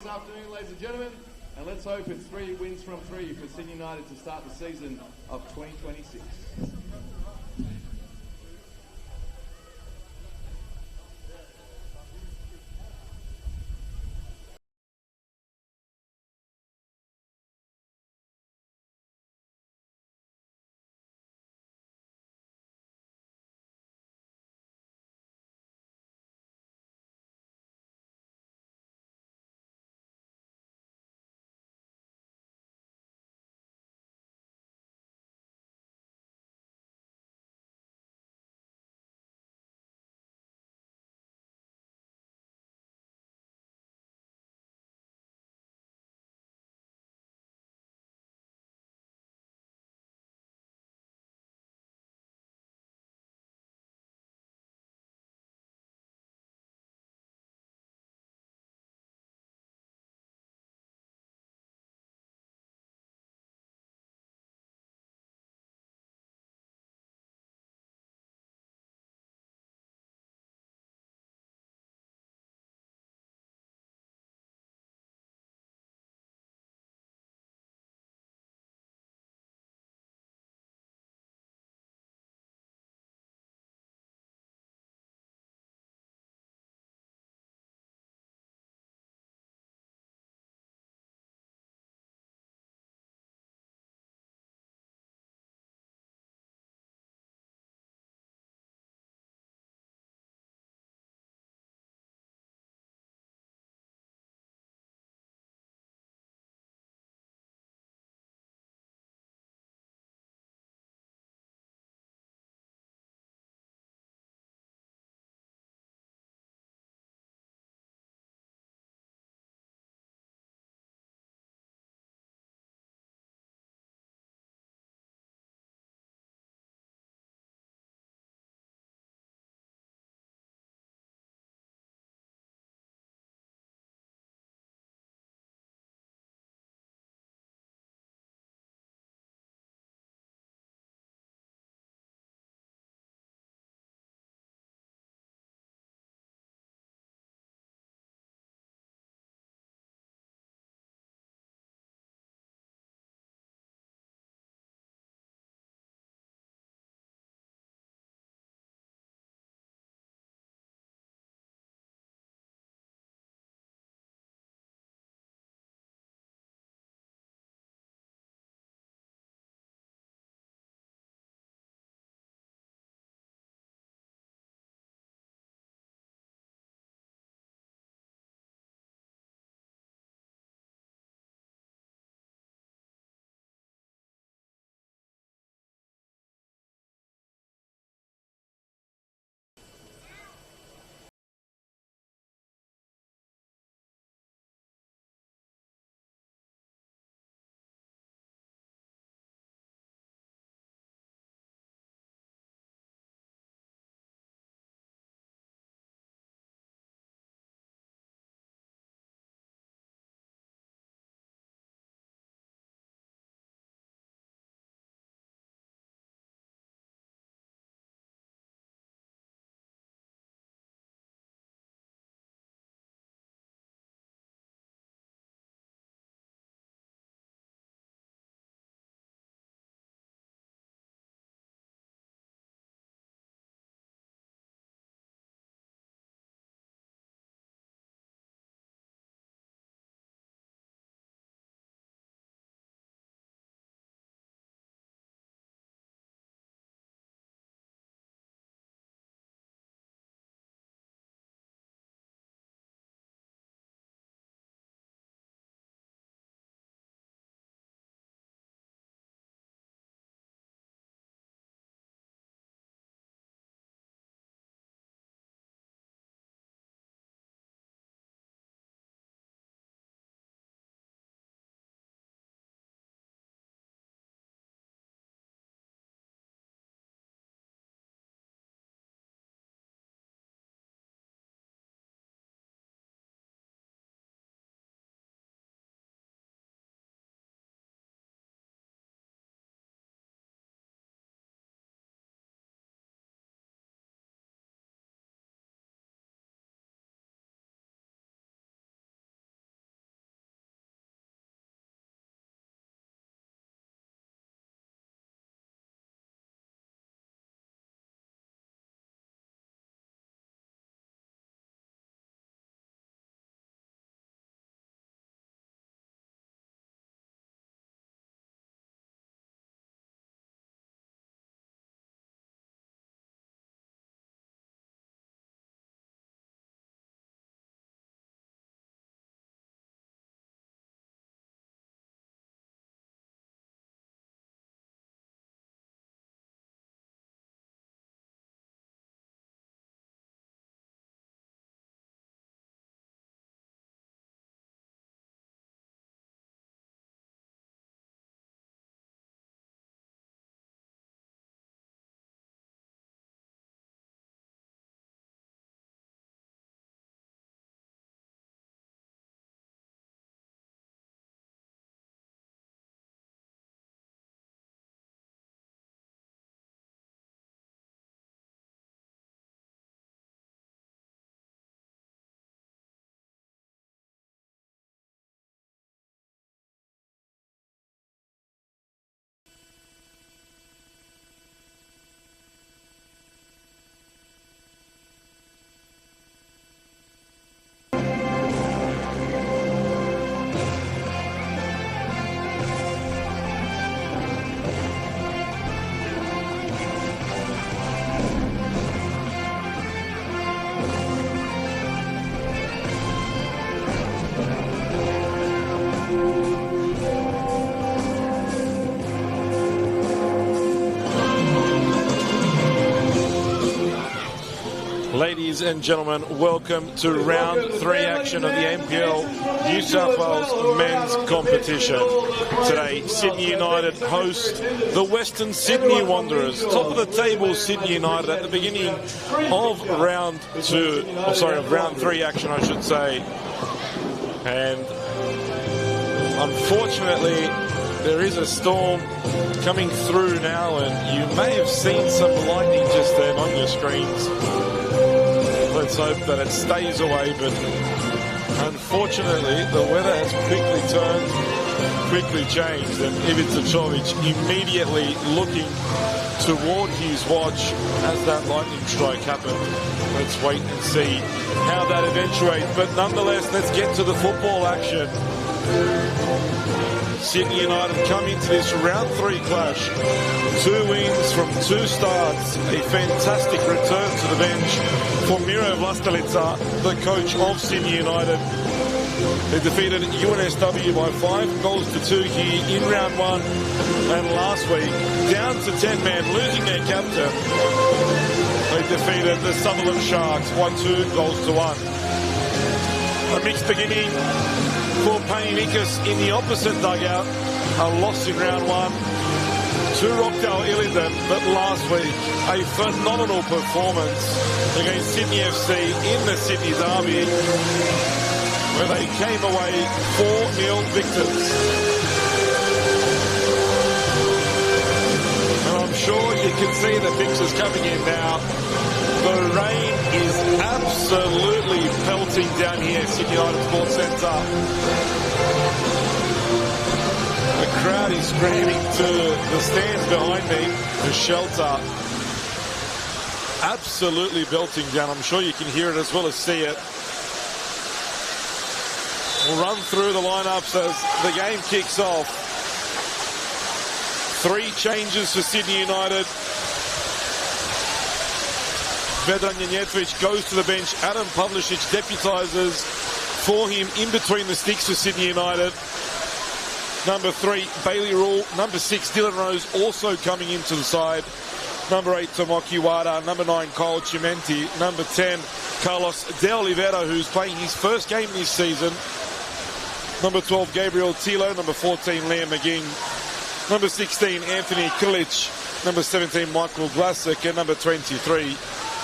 afternoon, ladies and gentlemen. And let's hope it's 3 wins from 3 for Sydney United to start the season of 2026. Ladies and gentlemen, welcome to round 3 action of the NPL New South Wales men's competition. Today, Sydney United host the Western Sydney Wanderers. Top of the table, Sydney United at the beginning of round 3 action, I should say. And unfortunately, there is a storm coming through now, and you may have seen some lightning just then on your screens. Let's hope that it stays away, but unfortunately the weather has quickly changed, and Ivica Čović immediately looking toward his watch as that lightning strike happened. Let's wait and see how that eventuates, but nonetheless, let's get to the football action. Sydney United come into this round 3 clash. 2 wins from 2 starts. A fantastic return to the bench for Miro Vlastelica, the coach of Sydney United. They defeated NSW by 5-2 here in round 1. And last week, down to 10-man, losing their captain, they defeated the Sutherland Sharks by 2-1. A mixed beginning for Paninicus in the opposite dugout. A loss in round 1 to Rockdale Illingdon, but last week a phenomenal performance against Sydney FC in the Sydney Derby, where they came away 4-0 victors. And I'm sure you can see the pictures coming in now. The rain is absolutely pelting down here, Sydney United Sports Centre. The crowd is screaming to the stands behind me for shelter. Absolutely belting down. I'm sure you can hear it as well as see it. We'll run through the lineups as the game kicks off. 3 changes for Sydney United. Vedran Janjetovic goes to the bench. Adam Pavlicic deputises for him in between the sticks for Sydney United. Number 3, Bailey Rule. Number 6, Dylan Rose also coming into the side. Number 8, Tomoki Wada. Number 9, Kyle Chimenti. Number 10, Carlos De Oliveira, who's playing his first game this season. Number 12, Gabriel Tilo. Number 14, Liam McGinn. Number 16, Anthony Krilic. Number 17, Michael Vlasic. And number 23,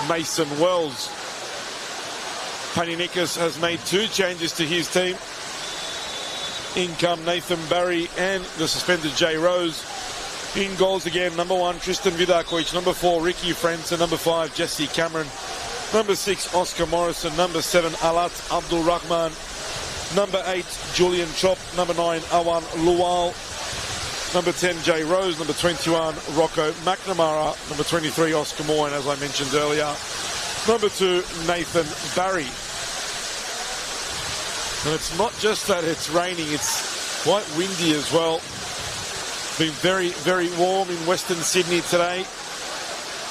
Mason Wells. Paninicus has made 2 changes to his team. In come Nathan Barry and the suspended Jay Rose. In goals again, number 1, Tristan Vidakovic. Number 4, Ricky Frentzen. Number 5, Jesse Cameron. Number 6, Oscar Morrison. Number 7, Alat Abdul Rahman. Number 8, Julian Chop. Number 9, Awan Lual. Number 10, Jay Rose. Number 21, Rocco McNamara. Number 23, Oscar Moore. And as I mentioned earlier, number 2, Nathan Barry. And it's not just that it's raining, it's quite windy as well. Been very, very warm in Western Sydney today.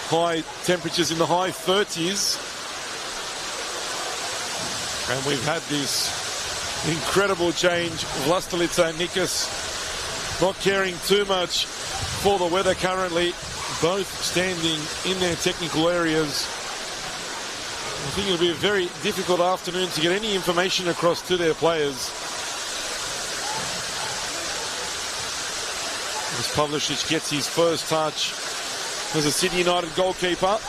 High temperatures in the high 30s. And we've had this incredible change. Vlastelica and Nikas not caring too much for the weather currently. Both standing in their technical areas. I think it'll be a very difficult afternoon to get any information across to their players. As Pavlicic gets his first touch as a Sydney United goalkeeper.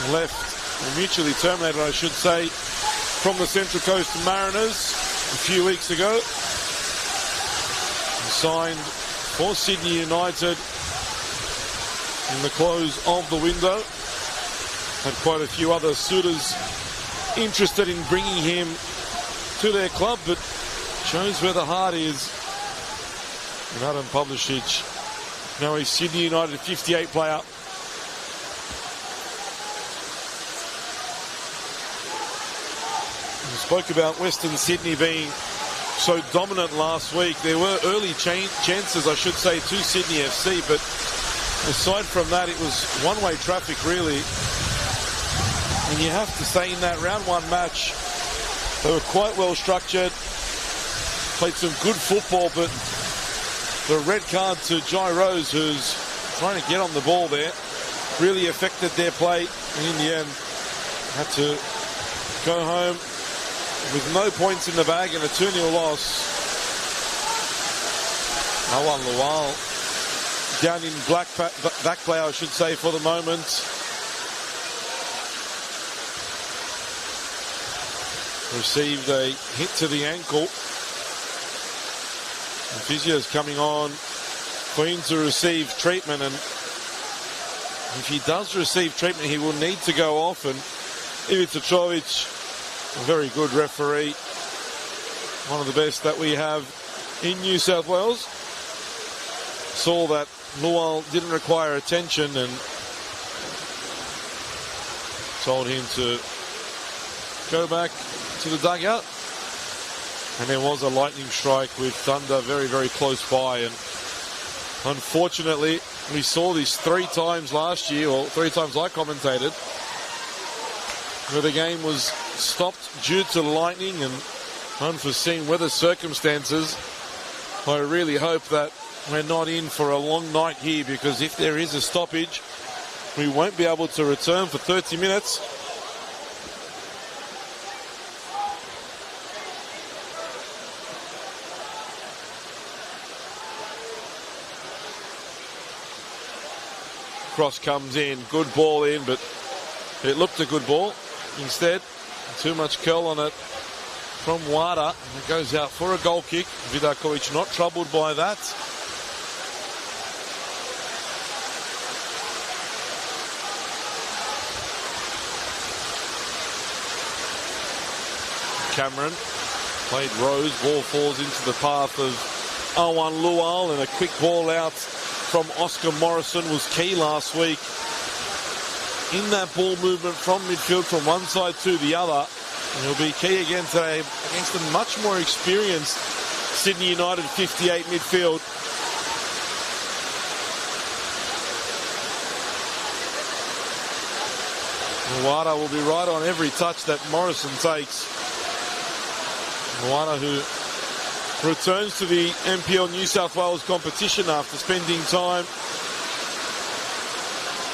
Left, or mutually terminated, I should say, from the Central Coast Mariners a few weeks ago. He signed for Sydney United in the close of the window. Had quite a few other suitors interested in bringing him to their club, but shows where the heart is. And Adam Pavlicic, now a Sydney United 58 player. We spoke about Western Sydney being so dominant last week. There were early chances, I should say, to Sydney FC, but aside from that, it was one-way traffic, really. And you have to say, in that round 1 match, they were quite well structured, played some good football, but the red card to Jai Rose, who's trying to get on the ball there, really affected their play, and in the end had to go home with no points in the bag and a 2-0 loss. Awan Lual down in back play, I should say, for the moment. Received a hit to the ankle. The physio's coming on for him to receive treatment, and if he does receive treatment, he will need to go off. And Ivica Čović, a very good referee, one of the best that we have in New South Wales, saw that Lual didn't require attention and told him to go back to the dugout. And there was a lightning strike with thunder very, very close by. And unfortunately, we saw this 3 times last year, or 3 times I commentated, where the game was stopped due to lightning and unforeseen weather circumstances. I really hope that we're not in for a long night here, because if there is a stoppage, we won't be able to return for 30 minutes. Cross comes in, good ball in, but it looked a good ball. Instead, too much curl on it from Wada, and it goes out for a goal kick. Vidakovic not troubled by that. Cameron played Rose, ball falls into the path of Awan Lual, and a quick ball out from Oscar Morrison was key last week in that ball movement from midfield from one side to the other. And he'll be key again today against a much more experienced Sydney United 58 midfield. Wada will be right on every touch that Morrison takes. Wada, who returns to the NPL New South Wales competition after spending time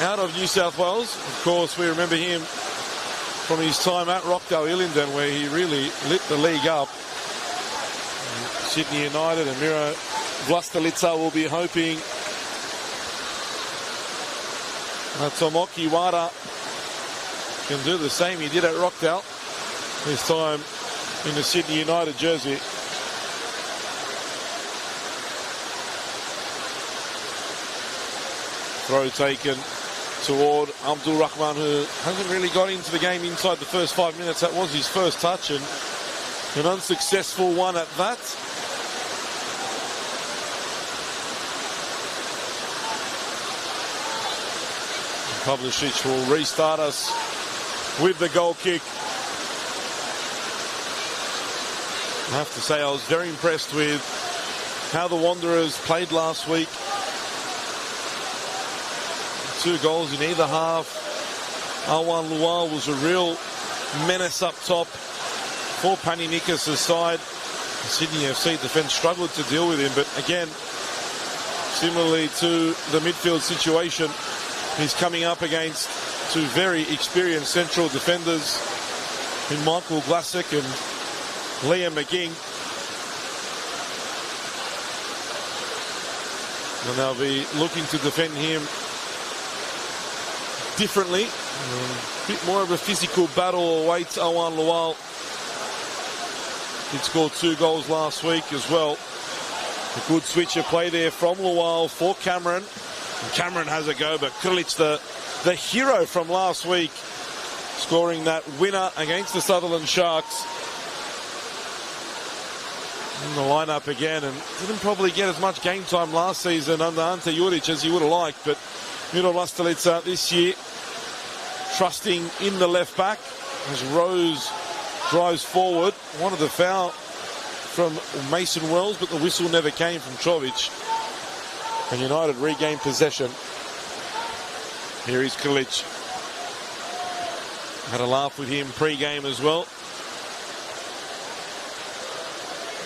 out of New South Wales. Of course, we remember him from his time at Rockdale Illingdon, where he really lit the league up. And Sydney United and Miro Vlastelica will be hoping that Tomoki Wada can do the same he did at Rockdale, this time in the Sydney United jersey. Throw taken toward Abdul Rahman, who hasn't really got into the game inside the first 5 minutes. That was his first touch, and an unsuccessful one at that. Pavlicic will restart us with the goal kick. I have to say, I was very impressed with how the Wanderers played last week. 2 goals in either half. Awan Lual was a real menace up top for Paninikis' side. The Sydney FC defence struggled to deal with him, but again, similarly to the midfield situation, he's coming up against 2 very experienced central defenders in Michael Glassick and Liam McGing. And they'll be looking to defend him differently. A bit more of a physical battle awaits Awan Lual. He scored 2 goals last week as well. A good switch of play there from Lual for Cameron. And Cameron has a go, but Krlic, the hero from last week, scoring that winner against the Sutherland Sharks. In the lineup again, and didn't probably get as much game time last season under Ante Juric as he would have liked, but Miro Vlastelica this year trusting in the left back as Rose drives forward. Wanted the foul from Mason Wells, but the whistle never came from Čović. And United regained possession. Here is Krlic. Had a laugh with him pre-game as well.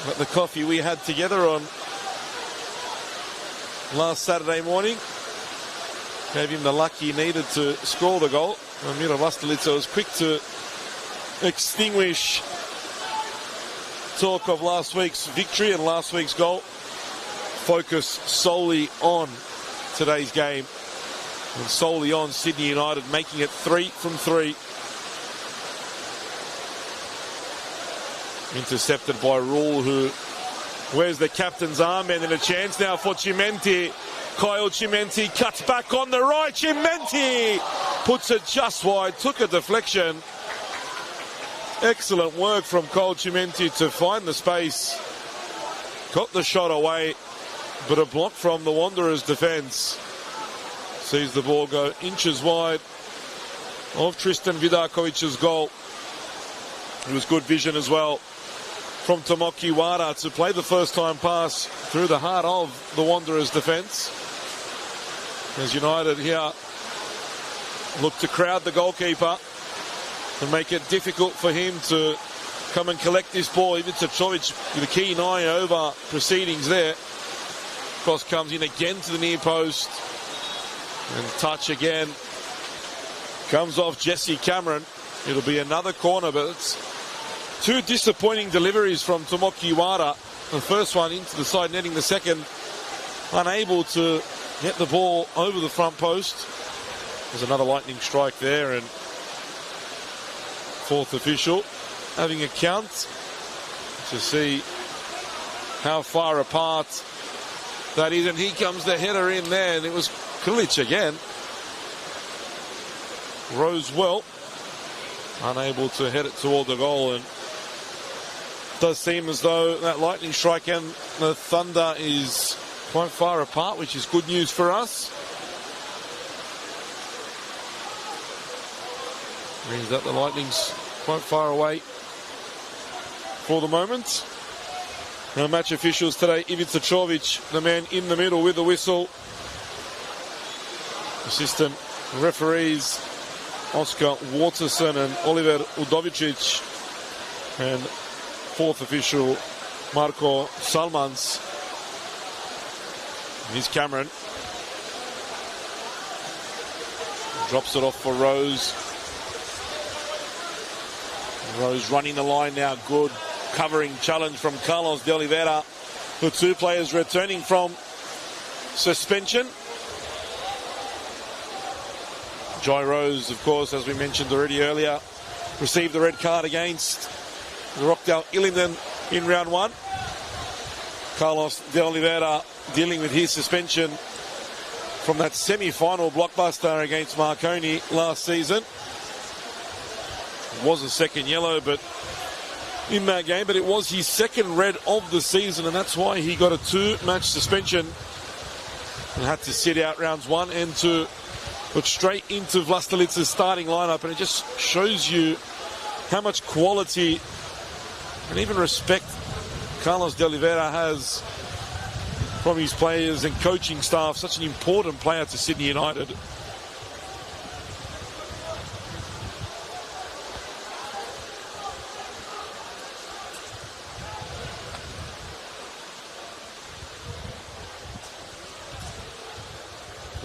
But the coffee we had together on last Saturday morning gave him the luck he needed to score the goal. And Miro Vlastelica was quick to extinguish talk of last week's victory and last week's goal. Focus solely on today's game and solely on Sydney United making it 3 from 3. Intercepted by Rule, who wears the captain's armband, and a chance now for Chimenti. Kyle Chimenti cuts back on the right. Chimenti puts it just wide, took a deflection. Excellent work from Kyle Chimenti to find the space. Got the shot away, but a block from the Wanderers defence. Sees the ball go inches wide of Tristan Vidakovic's goal. It was good vision as well from Tomoki Wada to play the first time pass through the heart of the Wanderers defence. As United here look to crowd the goalkeeper and make it difficult for him to come and collect this ball. Ivica Čović with a keen eye over proceedings there. Cross comes in again to the near post. And touch again. Comes off Jesse Cameron. It'll be another corner, but it's two disappointing deliveries from Tomoki Wada. The first one into the side netting, the second unable to get the ball over the front post. There's another lightning strike there, and fourth official having a count to see how far apart that is, and here comes the header in there, and it was Kulic again. Rose well, unable to head it toward the goal, and it does seem as though that lightning strike and the thunder is quite far apart, which is good news for us. Means that the lightning's quite far away for the moment. Now, match officials today, Ivica Čović, the man in the middle with the whistle. Assistant referees Oscar Waterson and Oliver Udovicic, and fourth official Marko Salmans. Here's Cameron. Drops it off for Rose. Rose running the line now. Good covering challenge from Carlos de Oliveira. The two players returning from suspension. Jai Rose, of course, as we mentioned already earlier, received the red card against the Rockdale Illingdon in round one. Carlos de Oliveira dealing with his suspension from that semi-final blockbuster against Marconi last season. It was a second yellow but in that game, but it was his second red of the season, and that's why he got a 2-match suspension and had to sit out rounds 1 and 2. But straight into Vlastelica's starting lineup, and it just shows you how much quality and even respect Carlos de Oliveira has from his players and coaching staff. Such an important player to Sydney United.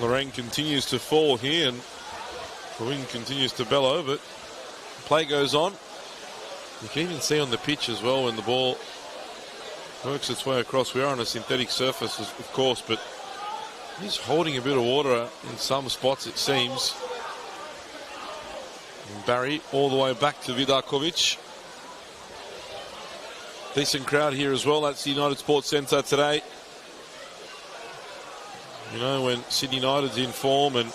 Lorraine continues to fall here, and the wind continues to bellow, but play goes on. You can even see on the pitch as well when the ball works its way across. We are on a synthetic surface, of course, but he's holding a bit of water in some spots, it seems. And Barry all the way back to Vidakovic. Decent crowd here as well. That's the United Sports Centre today. You know, when Sydney United's in form and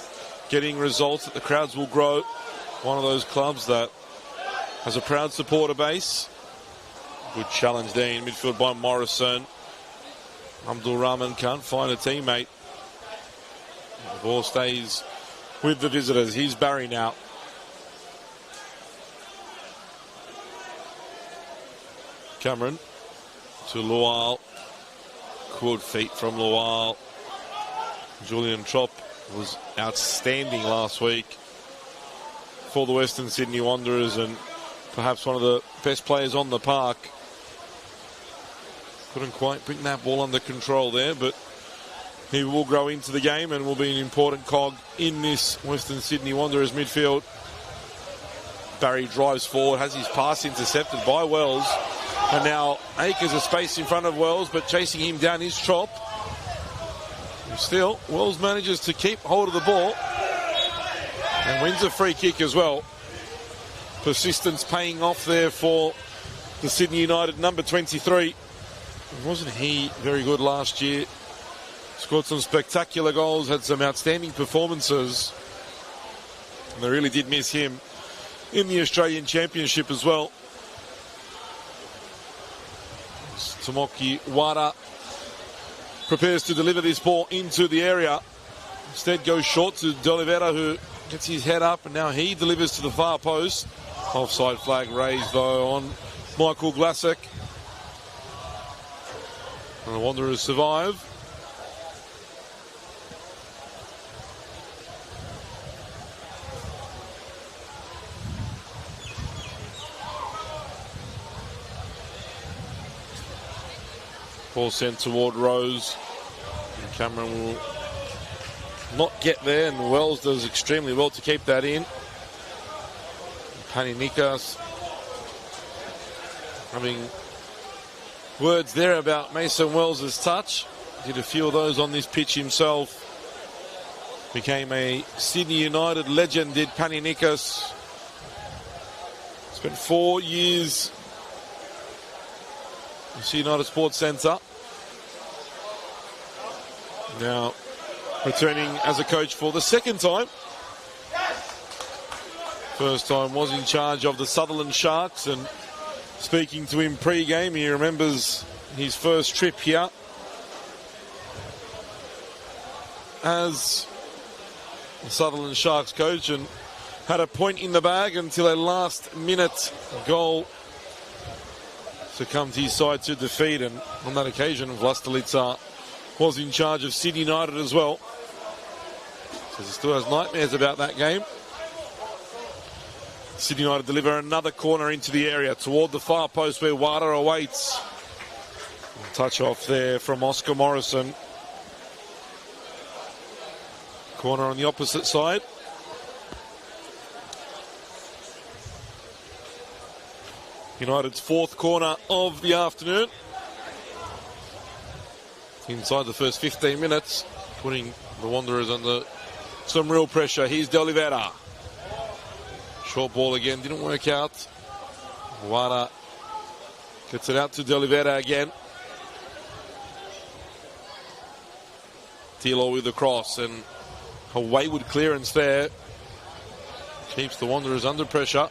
getting results, that the crowds will grow. One of those clubs that has a proud supporter base. Good challenge there in midfield by Morrison. Abdul Rahman can't find a teammate. The ball stays with the visitors. Here's Barry now. Cameron to Lual. Good feet from Lual. Julian Trop was outstanding last week for the Western Sydney Wanderers and perhaps one of the best players on the park. Couldn't quite bring that ball under control there, but he will grow into the game and will be an important cog in this Western Sydney Wanderers midfield. Barry drives forward, has his pass intercepted by Wells. And now acres of space in front of Wells, but chasing him down is Trop. Still, Wells manages to keep hold of the ball and wins a free kick as well. Persistence paying off there for the Sydney United number 23. Wasn't he very good last year? Scored some spectacular goals, had some outstanding performances. And they really did miss him in the Australian Championship as well. Tomoki Wada prepares to deliver this ball into the area. Instead goes short to De Oliveira, who gets his head up, and now he delivers to the far post. Offside flag raised though on Michael Glassick. And the Wanderers survive. Ball sent toward Rose. And Cameron will not get there, and Wells does extremely well to keep that in. Paninikas having words there about Mason Wells' touch. Did a few of those on this pitch himself. Became a Sydney United legend, did Paninikas. Spent 4 years at Sydney United Sports Centre. Now returning as a coach for the second time. First time was in charge of the Sutherland Sharks, and speaking to him pre-game, he remembers his first trip here as the Sutherland Sharks coach, and had a point in the bag until a last-minute goal succumbed his side to defeat. And on that occasion, Vlastelica was in charge of Sydney United as well. So he still has nightmares about that game. Sydney United deliver another corner into the area toward the far post where Wada awaits. Touch off there from Oscar Morrison. Corner on the opposite side. United's fourth corner of the afternoon. Inside the first 15 minutes, putting the Wanderers under some real pressure. Here's De Oliveira. Short ball again, didn't work out. Wada gets it out to De Oliveira again. Tilo with the cross, and a wayward clearance there. Keeps the Wanderers under pressure.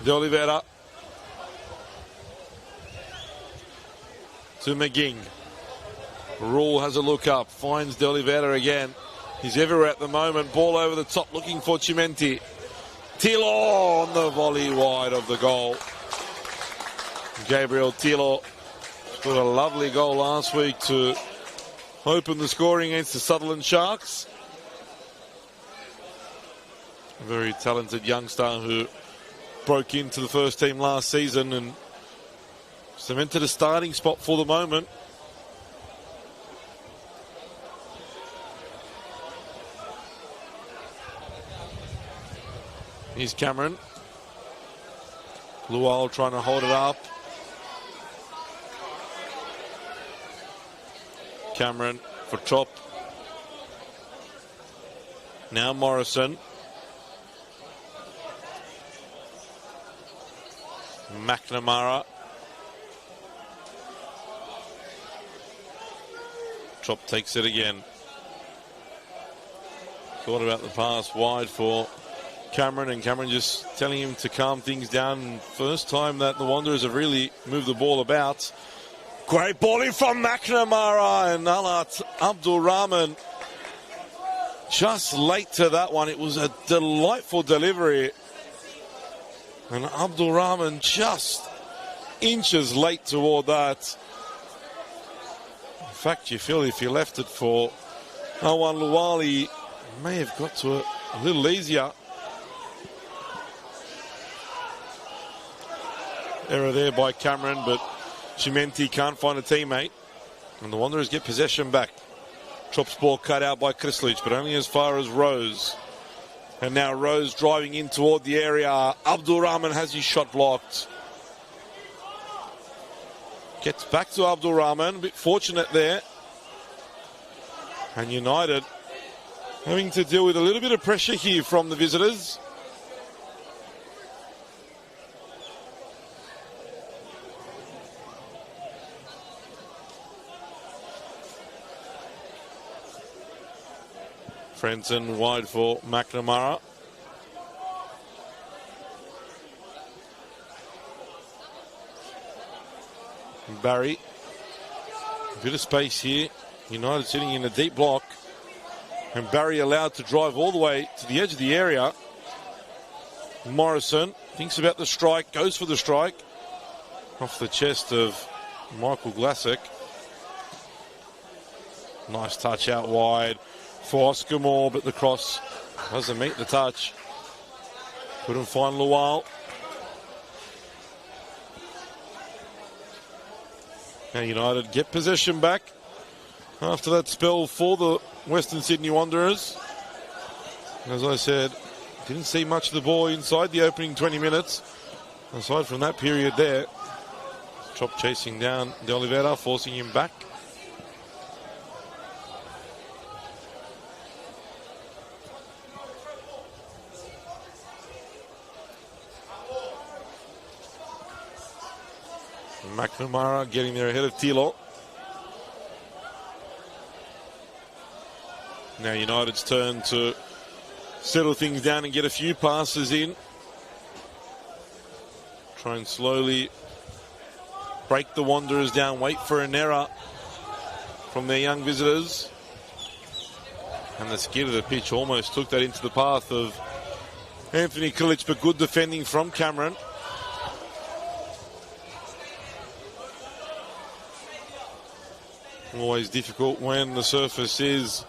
De Oliveira to McGing. Rule has a look up, finds De Oliveira again. He's everywhere at the moment. Ball over the top, looking for Chimenti. Tilo on the volley wide of the goal. Gabriel Tilo scored a lovely goal last week to open the scoring against the Sutherland Sharks. A very talented youngster who broke into the first team last season and cemented a starting spot for the moment. Here's Cameron. Lual trying to hold it up. Cameron for Trop. Now Morrison. McNamara. Trop takes it again. Thought about the pass wide for Cameron, and Cameron just telling him to calm things down. First time that the Wanderers have really moved the ball about. Great ball in from McNamara, and Alat Abdul Rahman just late to that one. It was a delightful delivery, and Abdul Rahman just inches late toward that. In fact, you feel if you left it for Awan Luwali, may have got to it a little easier. Error there by Cameron, but Chimenti can't find a teammate. And the Wanderers get possession back. Trop's ball cut out by Krislich, but only as far as Rose. And now Rose driving in toward the area. Abdul Rahman has his shot blocked. Gets back to Abdul Rahman. A bit fortunate there. And United having to deal with a little bit of pressure here from the visitors. Frenson wide for McNamara. Barry. A bit of space here. United sitting in a deep block. And Barry allowed to drive all the way to the edge of the area. Morrison thinks about the strike, goes for the strike. Off the chest of Michael Glassick. Nice touch out wide for Oscar Moore, but the cross doesn't meet the touch. Couldn't find Lual. Now United get possession back after that spell for the Western Sydney Wanderers. As I said, didn't see much of the ball inside the opening 20 minutes. Aside from that period there. Chop chasing down De Oliveira, forcing him back. McNamara getting there ahead of Tilo. Now United's turn to settle things down and get a few passes in. Try and slowly break the Wanderers down. Wait for an error from their young visitors. And the skid of the pitch almost took that into the path of Anthony Kilic, but good defending from Cameron. Always difficult when the surface is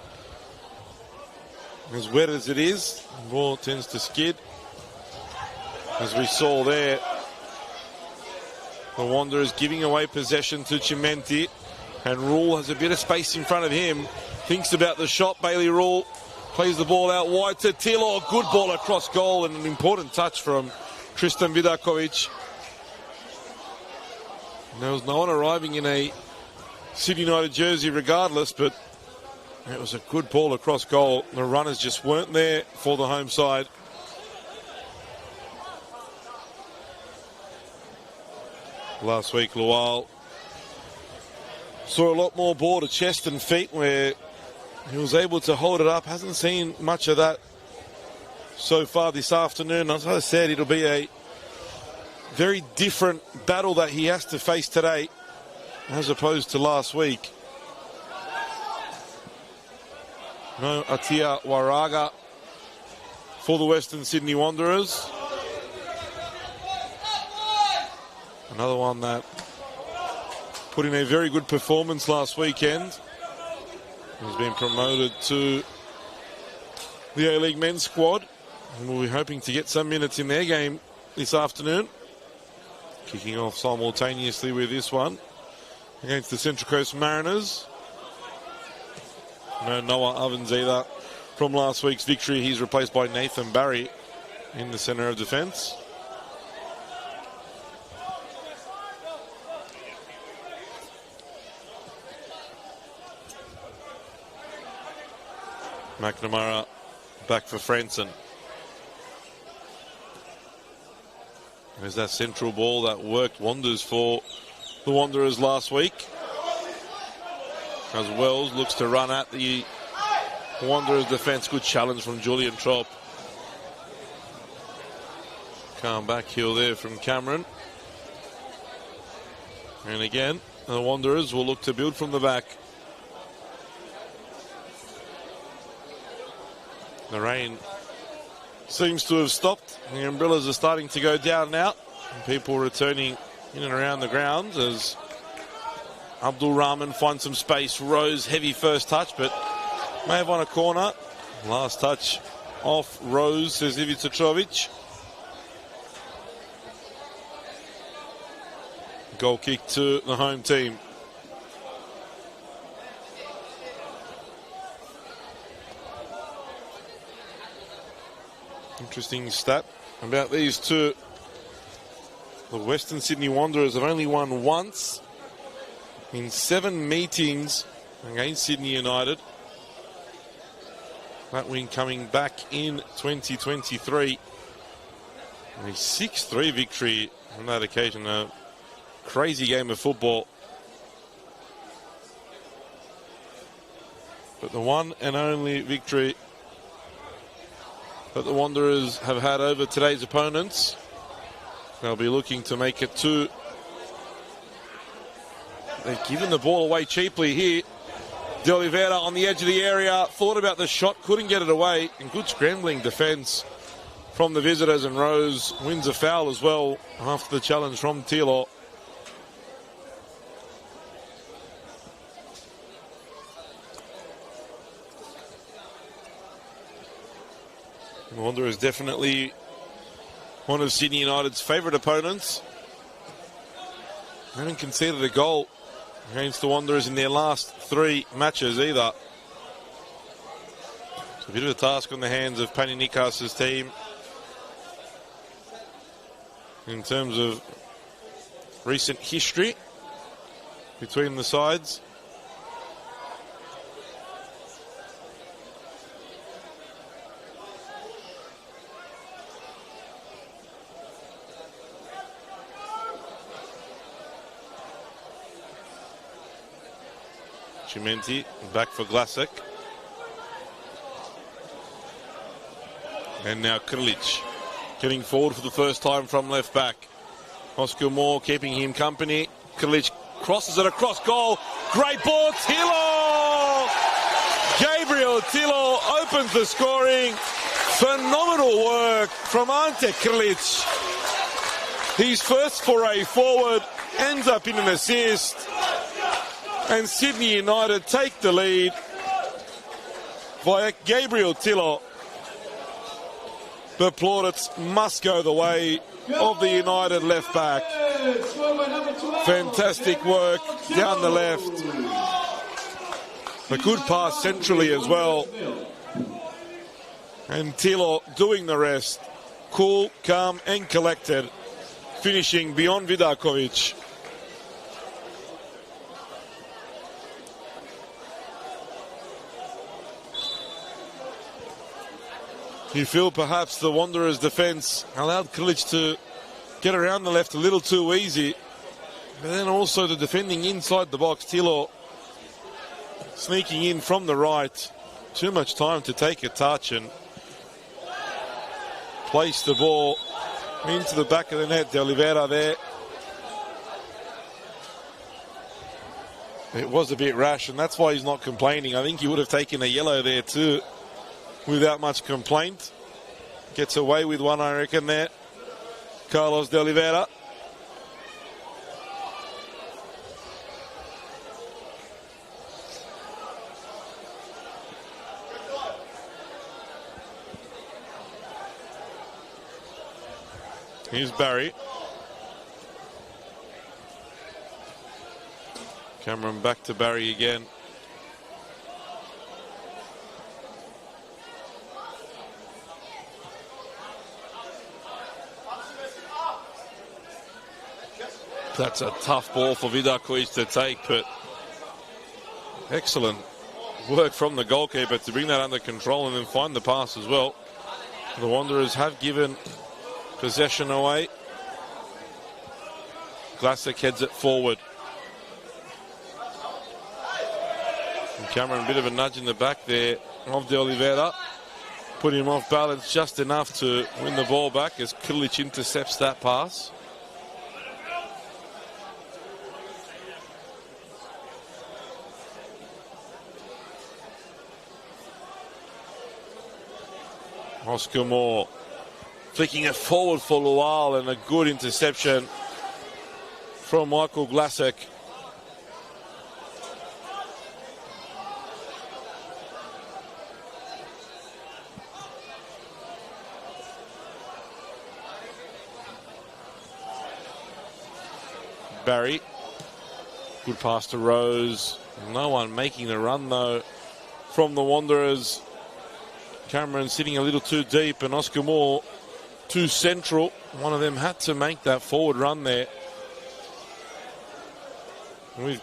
as wet as it is. The ball tends to skid. As we saw there, the Wanderers giving away possession to Chimenti. And Rule has a bit of space in front of him. Thinks about the shot. Bailey Rule plays the ball out wide to Tilo. Good ball across goal and an important touch from Tristan Vidakovic. There was no one arriving in a Sydney United jersey regardless, but it was a good ball across goal. The runners just weren't there for the home side. Last week, Lual saw a lot more ball to chest and feet where he was able to hold it up. Hasn't seen much of that so far this afternoon. As I said, it'll be a very different battle that he has to face today as opposed to last week. No Atia Waraga for the Western Sydney Wanderers. Another one that put in a very good performance last weekend. He's been promoted to the A-League men's squad. And we'll be hoping to get some minutes in their game this afternoon. Kicking off simultaneously with this one against the Central Coast Mariners. No Noah Ovens either from last week's victory. He's replaced by Nathan Barry in the centre of defence. McNamara back for Frenson. There's that central ball that worked wonders for the Wanderers last week. As Wells looks to run at the Wanderers defence. Good challenge from Julian Trop. Calm back heel there from Cameron. And again, the Wanderers will look to build from the back. The rain seems to have stopped. The umbrellas are starting to go down now. And people returning in and around the grounds as Abdul Rahman finds some space. Rose, heavy first touch, but may have won a corner. Last touch off Rose, says Ivica Trovic. Goal kick to the home team. Interesting stat about these two. The Western Sydney Wanderers have only won once in 7 meetings against Sydney United. That win coming back in 2023. A 6-3 victory on that occasion. A crazy game of football. But the one and only victory that the Wanderers have had over today's opponents. They'll be looking to make it 2. They've given the ball away cheaply here. De Oliveira on the edge of the area, thought about the shot, couldn't get it away, and good scrambling defence from the visitors, and Rose wins a foul as well after the challenge from Tilo. The Wanderers definitely one of Sydney United's favourite opponents. They haven't conceded a goal against the Wanderers in their last 3 matches either. It's a bit of a task on the hands of Pani Nikas' team in terms of recent history between the sides. Chimenti back for Glasek. And now Krlic getting forward for the first time from left back. Oscar Moore keeping him company. Krlic crosses it across goal. Great ball, Tilo! Gabriel Tilo opens the scoring. Phenomenal work from Ante Krlic. His first foray forward ends up in an assist. And Sydney United take the lead via Gabriel Tilo. The plaudits must go the way of the United left back. Fantastic work down the left. A good pass centrally as well. And Tilo doing the rest. Cool, calm and collected. Finishing beyond Vidakovic. You feel perhaps the Wanderers' defence allowed Krlic to get around the left a little too easy. But then also the defending inside the box, Tilo sneaking in from the right. Too much time to take a touch and place the ball into the back of the net. De Oliveira there. It was a bit rash, and that's why he's not complaining. I think he would have taken a yellow there too, without much complaint. Gets away with one, I reckon, there. Carlos De Oliveira. Here's Barry. Cameron back to Barry again. That's a tough ball for Vidakovic to take, but excellent work from the goalkeeper to bring that under control and then find the pass as well. The Wanderers have given possession away. Glasek heads it forward. And Cameron, a bit of a nudge in the back there of De Oliveira. Put him off balance just enough to win the ball back as Krlic intercepts that pass. Oscar Moore flicking it forward for Lual, and a good interception from Michael Glasek. Barry, good pass to Rose. No one making the run though from the Wanderers. Cameron sitting a little too deep and Oscar Moore too central. One of them had to make that forward run there. With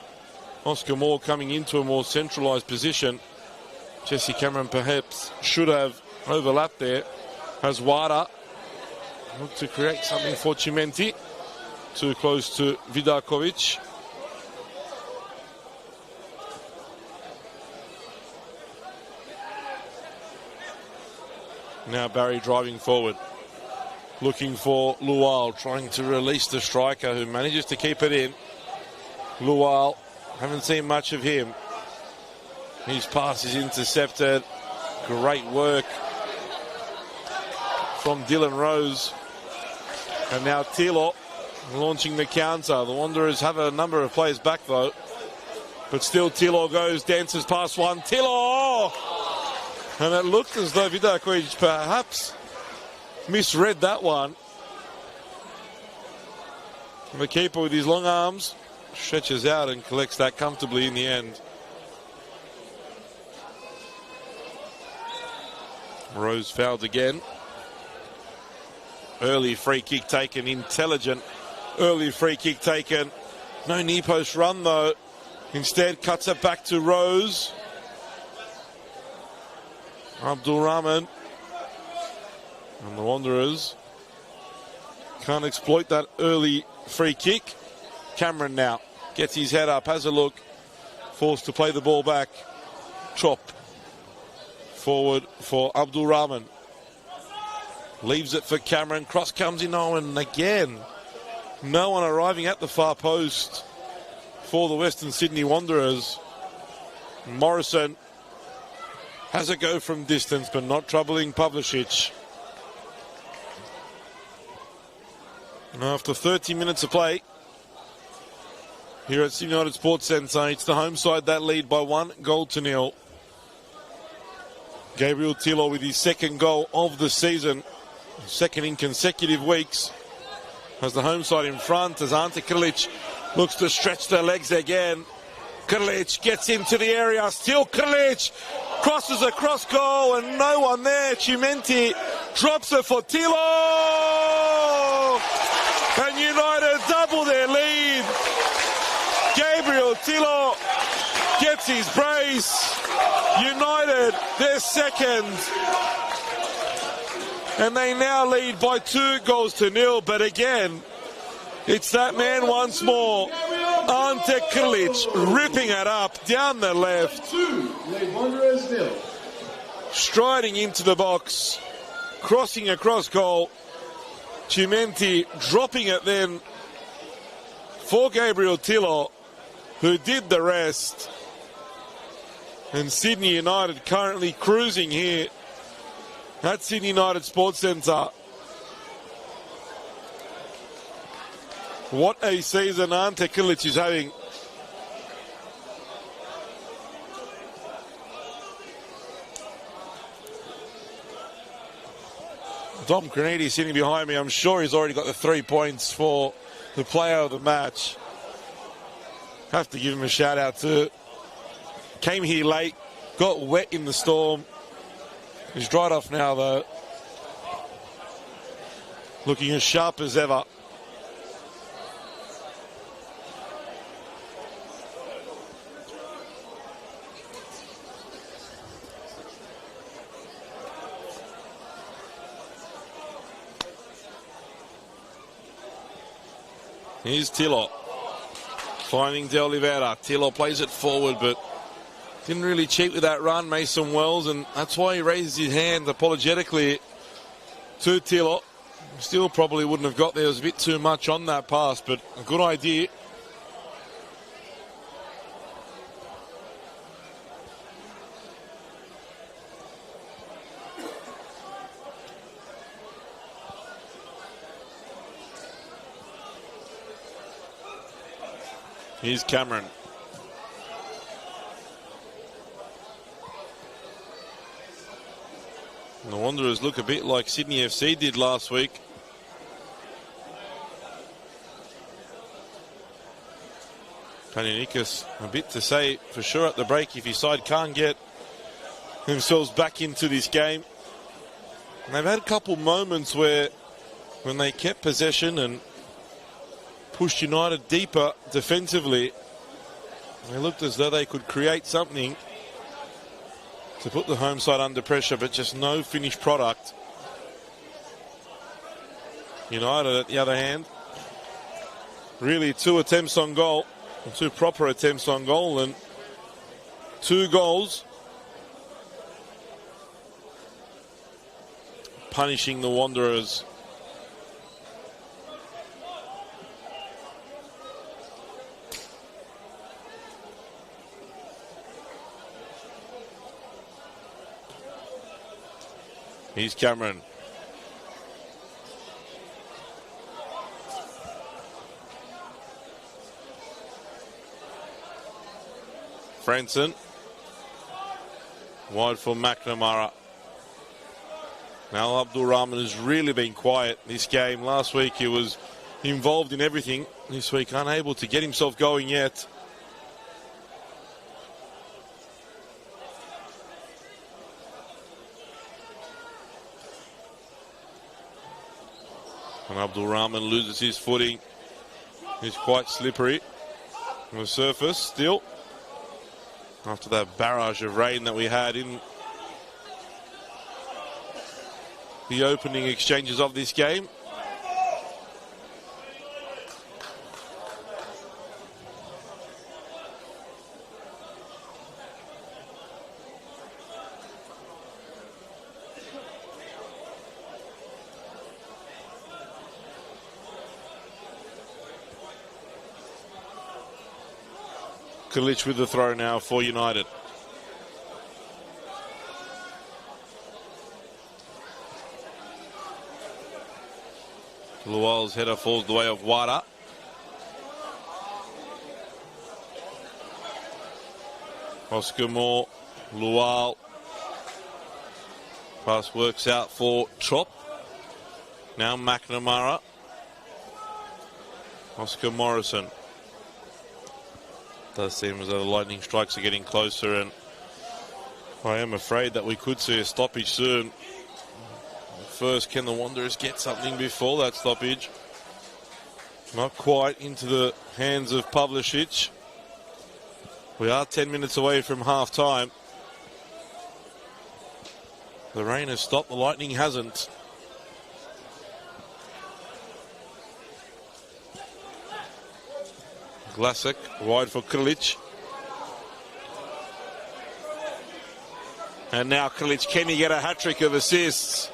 Oscar Moore coming into a more centralised position, Jesse Cameron perhaps should have overlapped there. Has Wada looked to create something for Chimenti. Too close to Vidakovic. Now Barry driving forward. Looking for Lual, trying to release the striker who manages to keep it in. Lual, haven't seen much of him. His pass is intercepted. Great work from Dylan Rose. And now Tilo launching the counter. The Wanderers have a number of players back though. But still Tilo goes, dances past one. Tilo! And it looked as though Vidakovic perhaps misread that one. And the keeper with his long arms stretches out and collects that comfortably in the end. Rose fouled again. Early free kick taken, intelligent early free kick taken. No knee post run though. Instead cuts it back to Rose. Abdul Rahman. And the Wanderers can't exploit that early free kick. Cameron now gets his head up, has a look. Forced to play the ball back. Chop. Forward for Abdul Rahman. Leaves it for Cameron. Cross comes in Owen again. No one arriving at the far post for the Western Sydney Wanderers. Morrison has a go from distance, but not troubling Pavlicic. And after 30 minutes of play here at Sydney United Sports Centre, it's the home side that lead by 1-0. Gabriel Tilo with his second goal of the season, second in consecutive weeks, has the home side in front as Ante Krlic looks to stretch their legs again. Krlic gets into the area, still Krlic crosses across goal and no one there. Chimenti drops it for Tilo, and United double their lead. Gabriel Tilo gets his brace. United, their second. And they now lead by 2-0. But again, it's that man once more. Ante Krlic ripping it up down the left. Striding into the box. Crossing across goal. Chimenti dropping it then for Gabriel Tilo, who did the rest. And Sydney United currently cruising here at Sydney United Sports Centre. What a season Ante Krlic is having. Dom Graniti sitting behind me. I'm sure he's already got the 3 points for the player of the match. Have to give him a shout out too. Came here late, got wet in the storm. He's dried off now though. Looking as sharp as ever. Here's Tilo. Finding De Oliveira. Tilo plays it forward, but didn't really cheat with that run, Mason Wells, and that's why he raises his hand apologetically to Tilo. Still probably wouldn't have got there. There was a bit too much on that pass, but a good idea. Here's Cameron. And the Wanderers look a bit like Sydney FC did last week. Panionikas a bit to say for sure at the break if his side can't get themselves back into this game. And they've had a couple moments where when they kept possession and pushed United deeper defensively, they looked as though they could create something to put the home side under pressure, but just no finished product. United, at the other hand, really 2 attempts on goal, 2 proper attempts on goal, and 2 goals, punishing the Wanderers. Here's Cameron. Franson. Wide for McNamara. Now Abdul Rahman has really been quiet this game. Last week he was involved in everything. This week unable to get himself going yet. And Abdul Rahman loses his footing. He's quite slippery on the surface still, after that barrage of rain that we had in the opening exchanges of this game. Kalic with the throw now for United. Lual's header falls the way of Wada. Oscar Moore, Lual. Pass works out for Chop. Now McNamara. Oscar Morrison. Does seem as though the lightning strikes are getting closer, and I am afraid that we could see a stoppage soon. First, can the Wanderers get something before that stoppage? Not quite into the hands of Pavlicic. We are 10 minutes away from half time. The rain has stopped, the lightning hasn't. Vlasic wide for Kalic. And now Kalic, can he get a hat-trick of assists?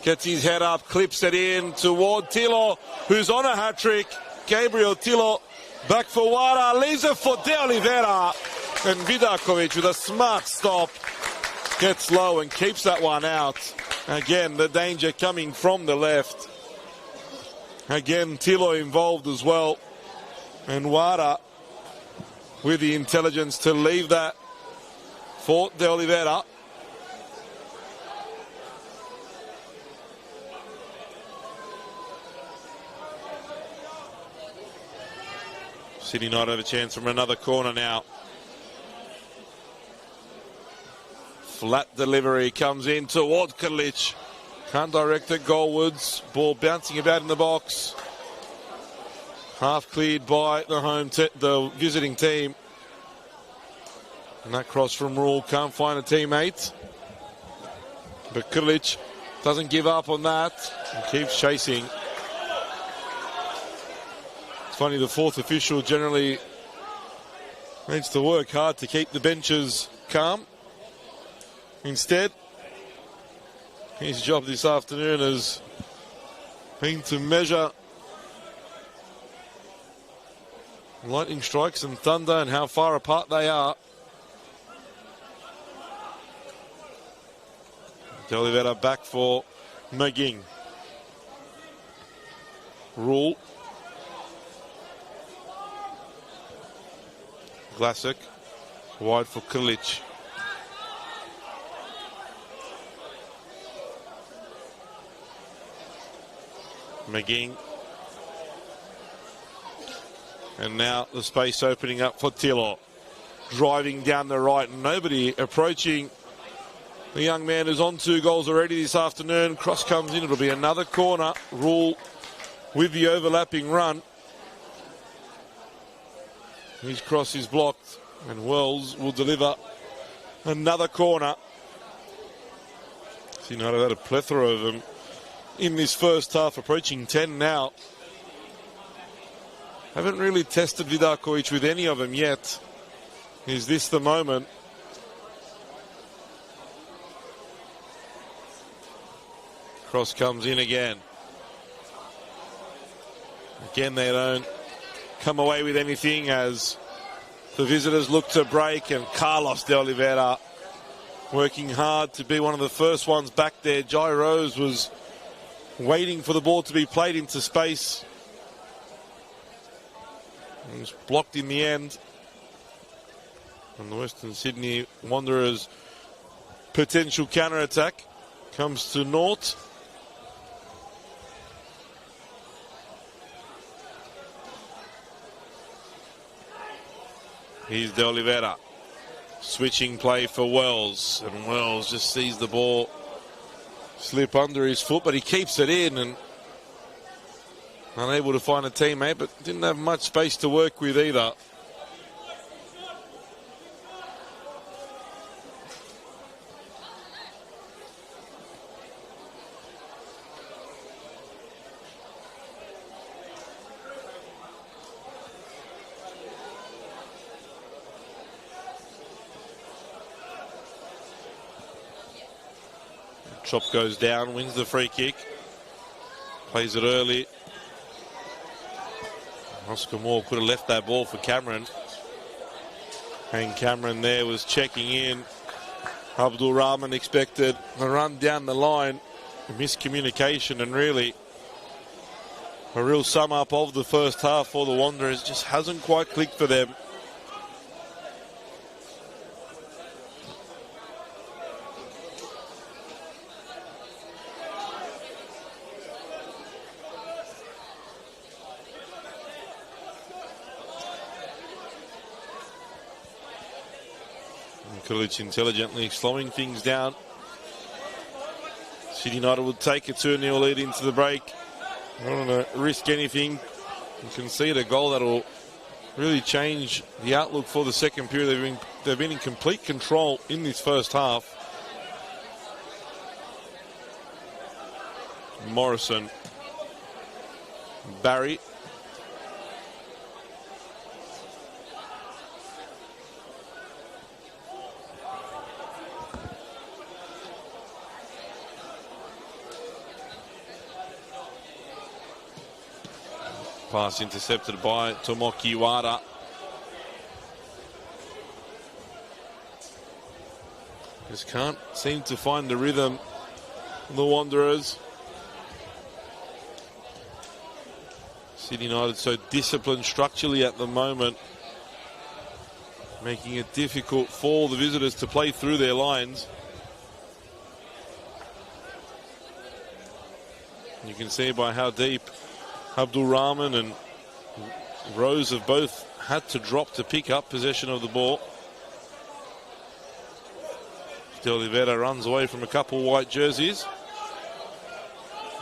Gets his head up, clips it in toward Tilo, who's on a hat-trick. Gabriel Tilo back for Wada, leaves it for De Oliveira. And Vidakovic with a smart stop gets low and keeps that one out. Again, the danger coming from the left. Again, Tilo involved as well. And Wada with the intelligence to leave that for De Oliveira. City United have a chance from another corner now. Flat delivery comes in toward Kalic. Can't direct it goalwards. Ball bouncing about in the box. Half cleared by the visiting team. And that cross from Rule can't find a teammate. But Kalic doesn't give up on that and keeps chasing. It's funny, the fourth official generally needs to work hard to keep the benches calm. Instead, his job this afternoon has been to measure lightning strikes and thunder and how far apart they are. De Oliveira back for McGing. Rule. Vlasic wide for Kalic. McGing. And now the space opening up for Tilo. Driving down the right. Nobody approaching The young man is on 2 goals already this afternoon. Cross comes in. It'll be another corner. Rule with the overlapping run. His cross is blocked, and Wells will deliver another corner. So United had a plethora of them in this first half, approaching 10 now. Haven't really tested Vidakovic with any of them yet. Is this the moment? Cross comes in again. Again, they don't come away with anything as the visitors look to break, and Carlos de Oliveira working hard to be one of the first ones back there. Jai Rose was waiting for the ball to be played into space. It was blocked in the end. And the Western Sydney Wanderers' potential counter-attack comes to naught. Here's De Oliveira. Switching play for Wells. And Wells just sees the ball slip under his foot, but he keeps it in and unable to find a teammate, but didn't have much space to work with either. Chop goes down, wins the free kick. Plays it early. Oscar Moore could have left that ball for Cameron. And Cameron there was checking in. Abdul Rahman expected a run down the line. A miscommunication, and really a real sum up of the first half for the Wanderers. Just hasn't quite clicked for them. Kulic intelligently slowing things down. City United will take a 2-0 lead into the break. I don't want to risk anything. You can see the goal that'll really change the outlook for the second period. They've been in complete control in this first half. Morrison. Barry. Pass intercepted by Tomoki Iwata. Just can't seem to find the rhythm, the Wanderers. City United so disciplined structurally at the moment, making it difficult for the visitors to play through their lines. You can see by how deep Abdul Rahman and Rose have both had to drop to pick up possession of the ball. De Oliveira runs away from a couple white jerseys.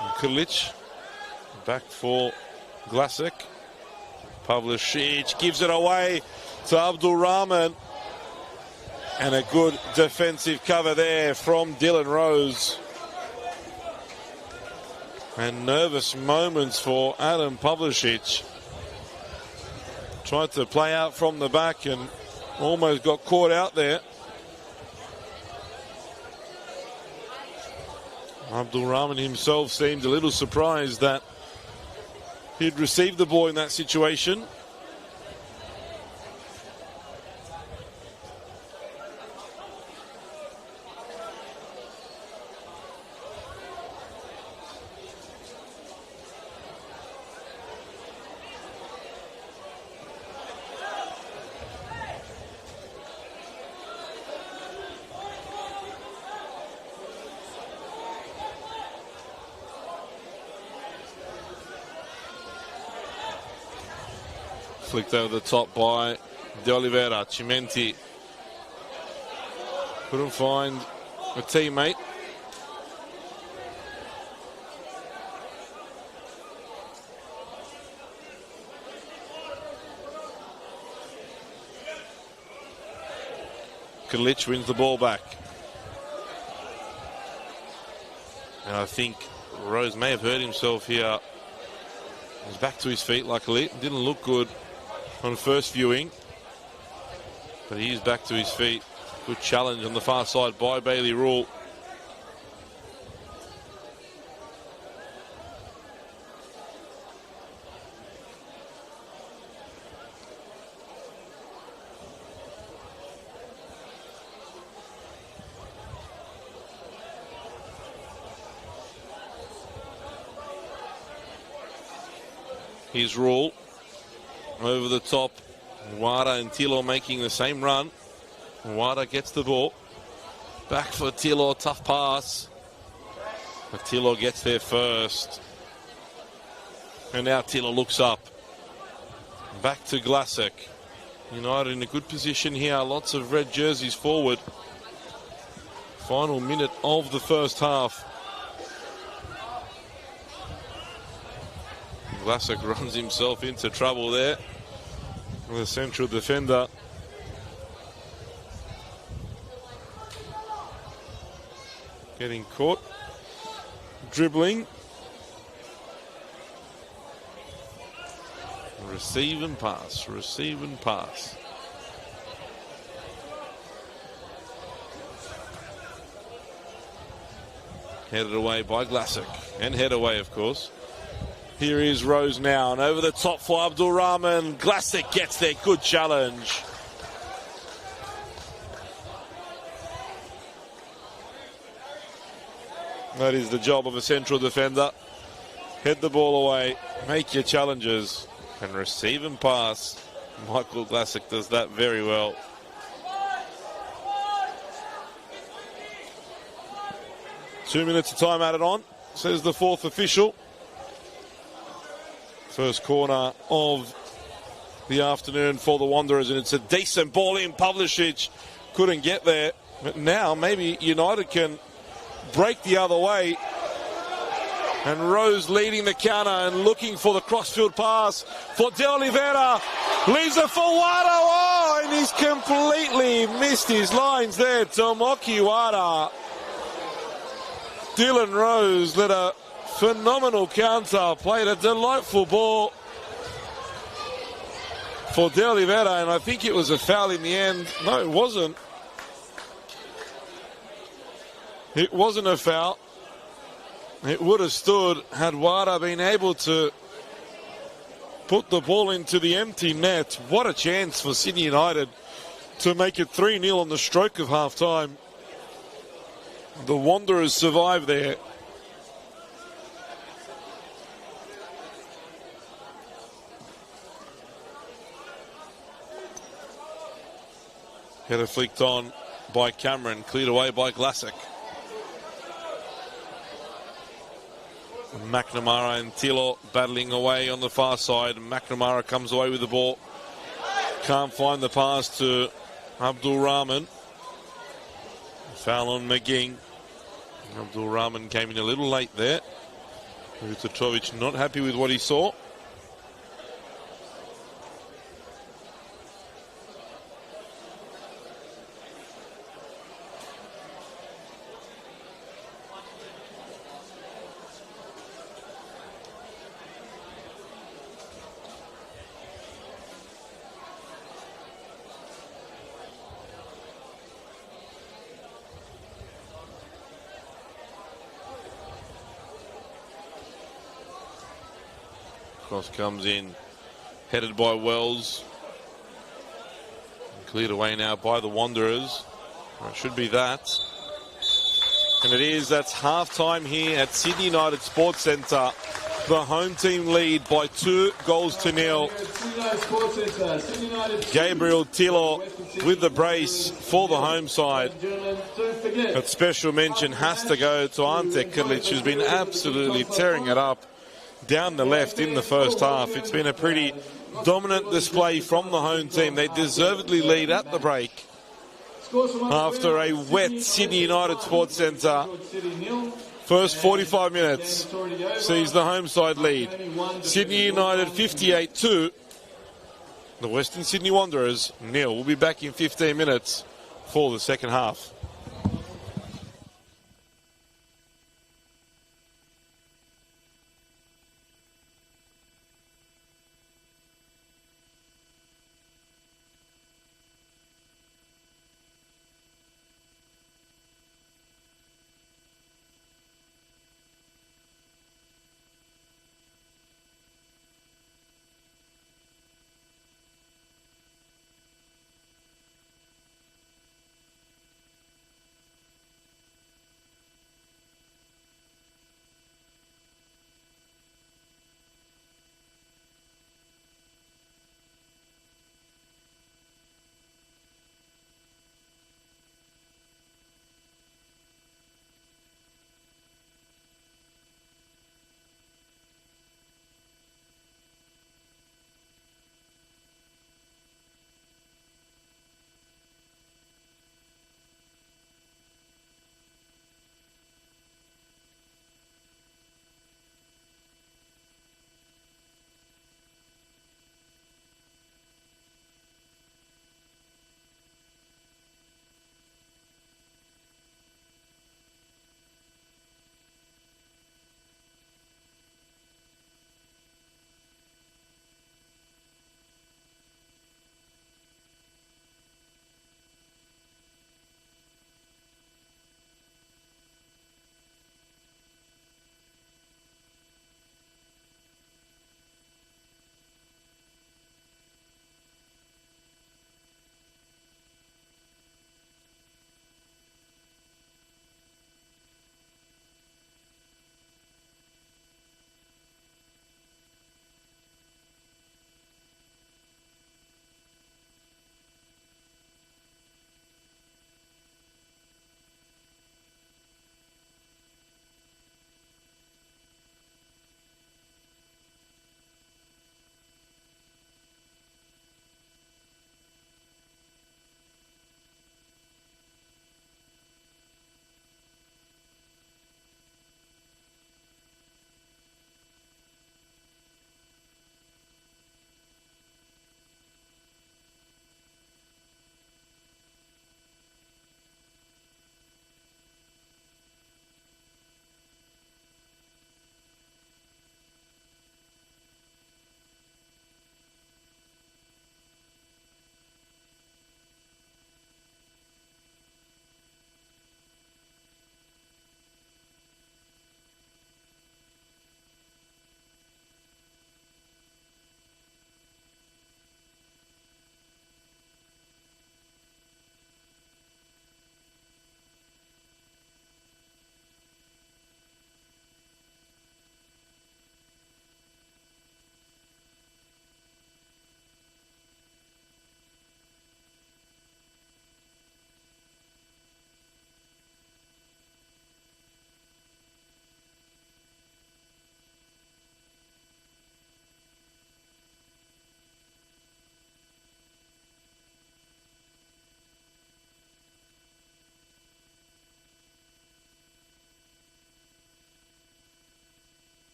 And Kulic back for Glasek. Pavlicic gives it away to Abdul Rahman. And a good defensive cover there from Dylan Rose. And nervous moments for Adam Pavlicic. Tried to play out from the back and almost got caught out there. Abdul Rahman himself seemed a little surprised that he'd received the ball in that situation. Flicked over the top by De Oliveira. Cimenti couldn't find a teammate. Kalic wins the ball back. And I think Rose may have hurt himself here. He's back to his feet, luckily. Didn't look good on first viewing. But he is back to his feet. Good challenge on the far side by Bailey Rule. Here's Rule over the top. Wada and Tilo making the same run. Wada gets the ball. Back for Tilo, tough pass. But Tilo gets there first. And now Tilo looks up. Back to Glasek. United in a good position here. Lots of red jerseys forward. Final minute of the first half. Glasek runs himself into trouble there. The central defender. Getting caught. Dribbling. Receive and pass. Receive and pass. Headed away by Glasek. And head away, of course. Here is Rose now, and over the top for Abdul Rahman. Glasek gets there, good challenge. That is the job of a central defender. Head the ball away, make your challenges, and receive and pass. Michael Glasek does that very well. Two minutes of time added on, says the fourth official. First corner of the afternoon for the Wanderers, and it's a decent ball in. Pavlicic couldn't get there, but now maybe United can break the other way. And Rose leading the counter and looking for the crossfield pass for De Oliveira. Leaves it for Wada. Oh, and he's completely missed his lines there. Tomoki Wada. Dylan Rose led a phenomenal counter, played a delightful ball for De Oliveira, and I think it was a foul in the end. No, it wasn't. It wasn't a foul. It would have stood had Wada been able to put the ball into the empty net. What a chance for Sydney United to make it 3-0 on the stroke of half-time. The Wanderers survive there. Header flicked on by Cameron, cleared away by Glasek. McNamara and Tilo battling away on the far side. McNamara comes away with the ball. Can't find the pass to Abdul Rahman. Foul on McGing. Abdul Rahman came in a little late there. Vucetovic not happy with what he saw. Cross comes in, headed by Wells. Cleared away now by the Wanderers. Or it should be that. And it is. That's half-time here at Sydney United Sports Centre. The home team lead by 2-0. Gabriel Tilo with the brace for the home side. But special mention has to go to Ante Kilic, who's been absolutely tearing it up down the left in the first half. It's been a pretty dominant display from the home team. They deservedly lead at the break. after a wet Sydney United Sports Centre. First 45 minutes sees the home side lead. Sydney United 58-2. The Western Sydney Wanderers 0. We'll be back in 15 minutes for the second half.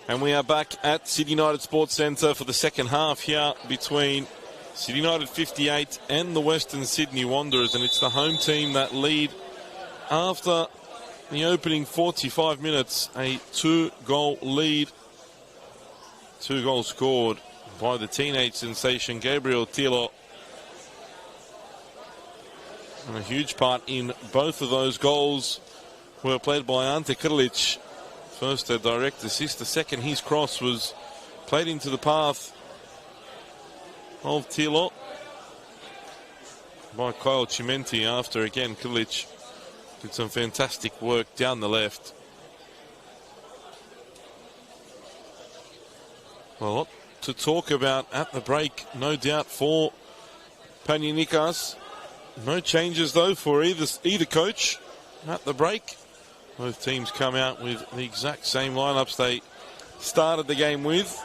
And we are back at Sydney United Sports Centre for the second half here between Sydney United 58 and the Western Sydney Wanderers. And it's the home team that lead after the opening 45 minutes. A 2-goal lead. 2 goals scored by the teenage sensation Gabriel Tilo. And a huge part in both of those goals were played by Ante Krlic. First a direct assist, the second his cross was played into the path of Tilo by Kyle Chimenti after again Krlic did some fantastic work down the left. Well, a lot to talk about at the break, no doubt, for Panionikas. No changes though for either coach at the break. Both teams come out with the exact same lineups they started the game with.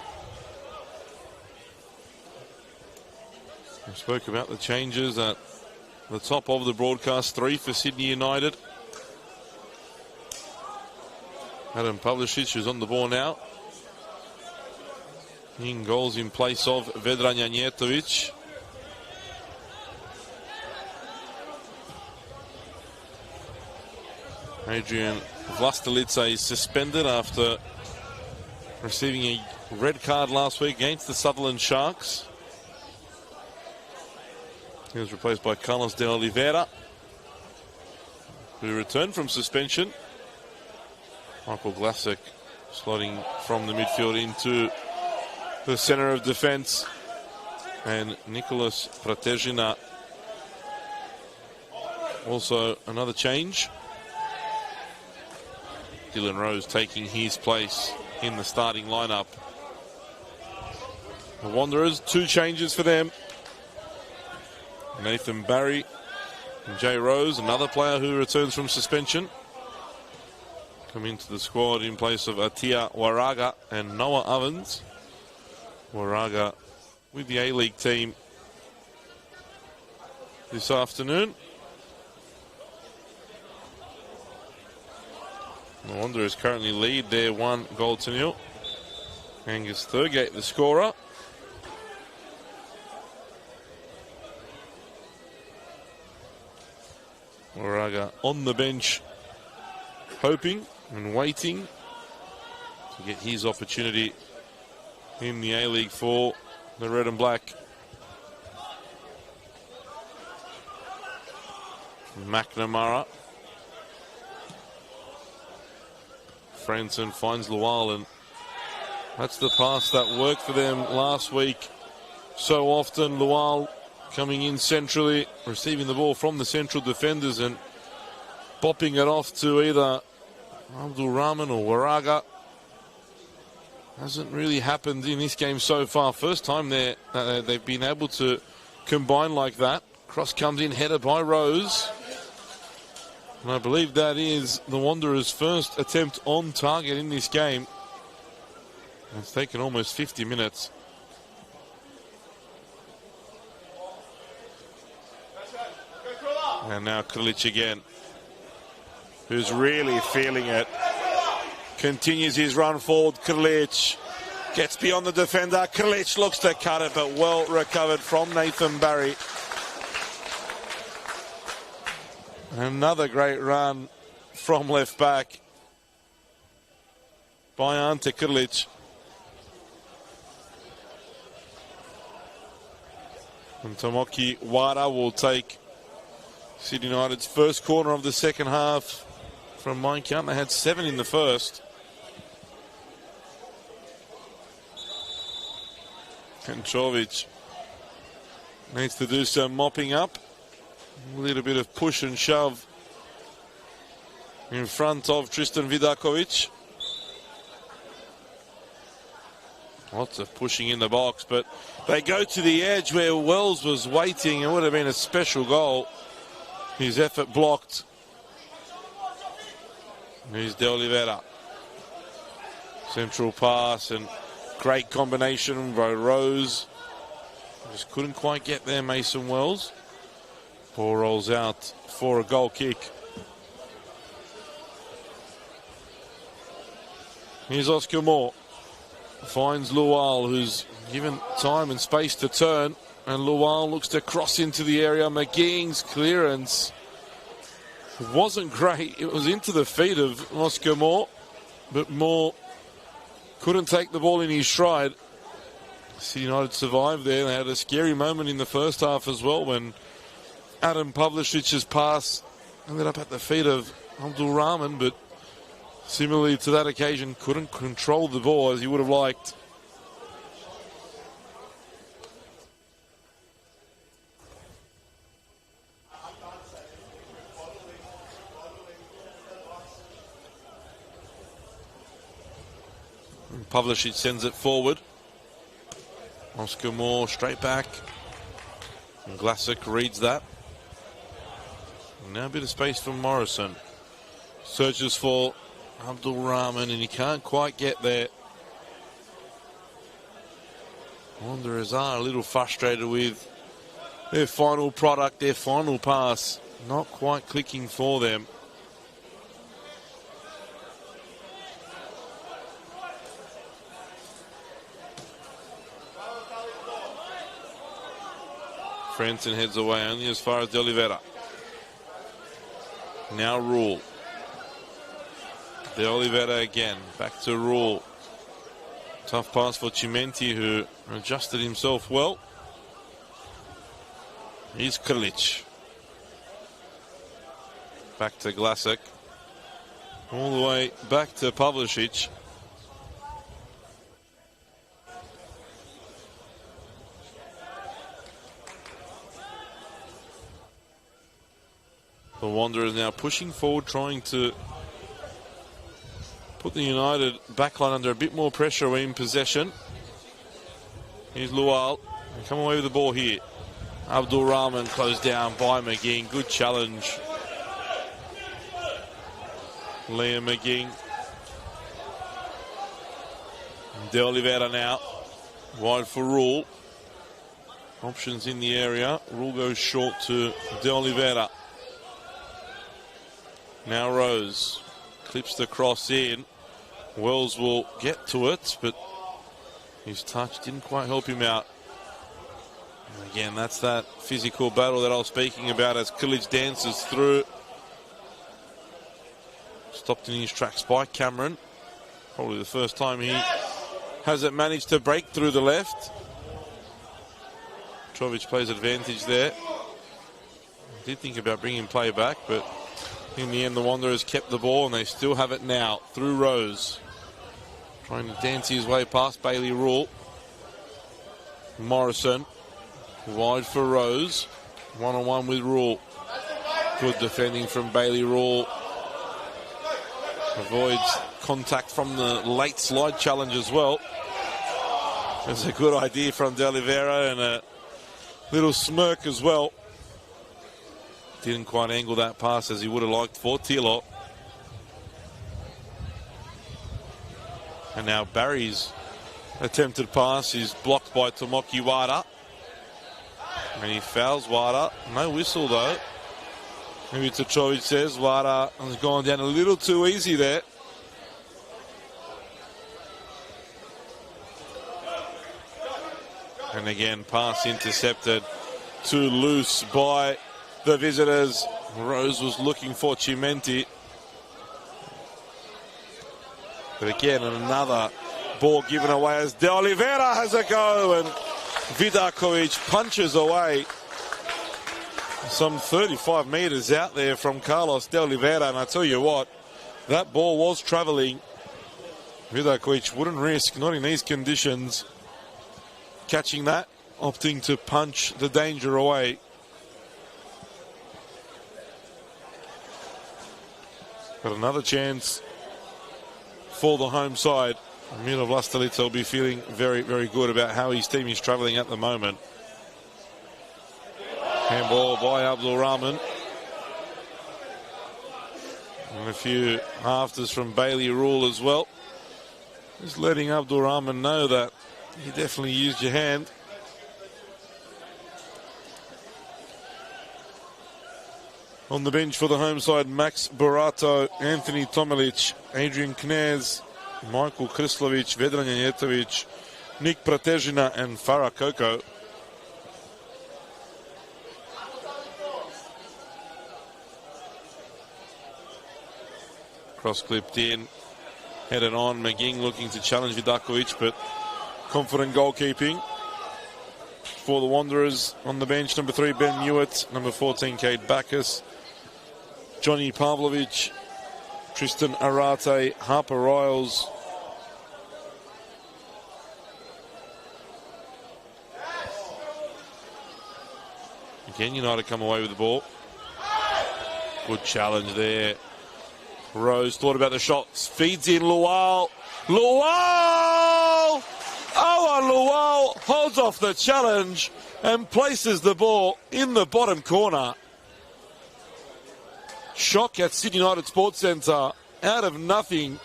We spoke about the changes at the top of the broadcast. 3 for Sydney United. Adam Pavlicic is on the ball now. In goals in place of Vedran Janjetovic. Adrian Vlastelica is suspended after receiving a red card last week against the Sutherland Sharks. He was replaced by Carlos de Oliveira, who returned from suspension. Michael Glasek slotting from the midfield into the centre of defence. And Nicholas Pratezhina also another change. Dylan Rose taking his place in the starting lineup. The Wanderers, 2 changes for them. Nathan Barry and Jay Rose, another player who returns from suspension, come into the squad in place of Atia Waraga and Noah Ovens. Waraga with the A-League team this afternoon. The Wanderers currently lead their 1-0. Angus Thurgate, the scorer. Waraga on the bench, hoping and waiting to get his opportunity in the A-League for the Red and Black. McNamara. Franson finds Lual, and that's the pass that worked for them last week so often. Lual coming in centrally, receiving the ball from the central defenders and bopping it off to either Abdul Rahman or Waraga. Hasn't really happened in this game so far. First time they've been able to combine like that. Cross comes in, headed by Rose. And I believe that is the Wanderers' first attempt on target in this game. It's taken almost 50 minutes. And now Krlic again, who's really feeling it. Continues his run forward. Krlic gets beyond the defender. Krlic looks to cut it, but well recovered from Nathan Barry. Another great run from left back by Ante Krlic. And Tomoki Wara will take Sydney United's first corner of the second half. From my count, they had 7 in the first. And Jovic needs to do some mopping up. A little bit of push and shove in front of Tristan Vidakovic. Lots of pushing in the box, but they go to the edge where Wells was waiting. It would have been a special goal. His effort blocked. Here's De Oliveira. Central pass and great combination by Rose. Just couldn't quite get there, Mason Wells. Ball rolls out for a goal kick. Here's Oscar Moore. finds Lual, who's given time and space to turn. And Lual looks to cross into the area. McGee's clearance wasn't great. It was into the feet of Oscar Moore, but Moore couldn't take the ball in his stride. City United survived there. They had a scary moment in the first half as well when Adam Pavlicic's pass ended up at the feet of Abdul Rahman, but similarly to that occasion, couldn't control the ball as he would have liked. Pavlicic sends it forward. Oscar Moore straight back. And Glasic reads that. And now a bit of space for Morrison. Searches for Abdul Rahman and he can't quite get there. Wanderers are a little frustrated with their final product, their final pass. Not quite clicking for them. Franson heads away only as far as De Oliveira. Now Rule. De Oliveira again. Back to Rule. Tough pass for Chimenti, who adjusted himself well. Here's Krlic. Back to Glasic. All the way back to Pavlicic. The Wanderers now pushing forward, trying to put the United backline under a bit more pressure in possession. Here's Lual. They come away with the ball here. Abdul Rahman closed down by McGee. Good challenge. Liam McGee. De Oliveira now. Wide for Rule. Options in the area. Rule goes short to De Oliveira. Now Rose clips the cross in. Wells will get to it, but his touch didn't quite help him out. And again, that's that physical battle that I was speaking about as Krlic dances through. Stopped in his tracks by Cameron. Probably the first time he hasn't managed to break through the left. Trovic plays advantage there. I did think about bringing play back, but in the end, the Wanderers kept the ball, and they still have it now through Rose. Trying to dance his way past Bailey Rule. Morrison, wide for Rose. One-on-one with Rule. Good defending from Bailey Rule. Avoids contact from the late slide challenge as well. It's a good idea from De Oliveira and a little smirk as well. Didn't quite angle that pass as he would have liked for Tilo. And now Barry's attempted pass is blocked by Tomoki Wada. And he fouls Wada. No whistle though. Maybe Tachovich says Wada has gone down a little too easy there. And again, pass intercepted too loose by the visitors. Rose was looking for Chimenti. But again, another ball given away as De Oliveira has a go, and Vidakovic punches away some 35 metres out there from Carlos De Oliveira. And I tell you what, that ball was travelling. Vidakovic wouldn't risk, not in these conditions, catching that, opting to punch the danger away. But another chance for the home side. Milo Vlastelica will be feeling very, very good about how his team is travelling at the moment. Handball by Abdul Rahman. And a few afters from Bailey Rule as well. Just letting Abdul Rahman know that you definitely used your hand. On the bench for the home side, Max Barato, Anthony Tomilic, Adrian Knez, Michael Krislovic, Vedran Janjetovic, Nick Pratežina and Farah Koko. Cross clipped in, headed on. McGing looking to challenge Vidakovic, but confident goalkeeping for the Wanderers. On the bench, number 3, Ben Hewitt, number 14, Cade Bacchus, Johnny Pavlovic, Tristan Arate, Harper Riles, again, United come away with the ball. Good challenge there. Rose thought about the shots. Feeds in Lual. Lual! Owen Lual holds off the challenge and places the ball in the bottom corner. Shock at Sydney United Sports Centre. Out of nothing,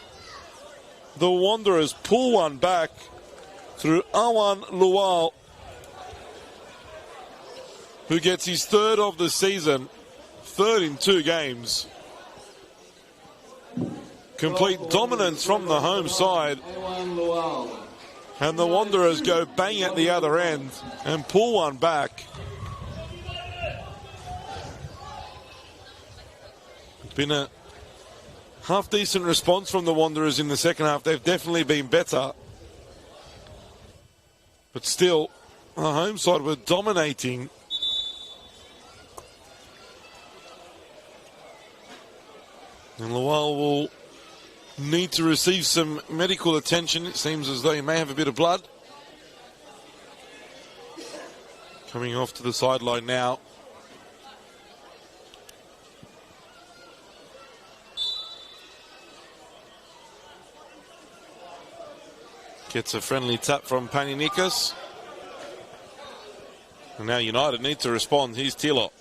the Wanderers pull one back through Owen Lual, who gets his 3rd of the season, 3rd in 2 games. Complete dominance from the home side. And the Wanderers go bang at the other end and pull one back. It's been a half-decent response from the Wanderers in the second half. They've definitely been better. But still, the home side were dominating. And Lual will need to receive some medical attention. It seems as though he may have a bit of blood. Coming off to the sideline now. Gets a friendly tap from Panionikas. And now United need to respond. Here's Tilot.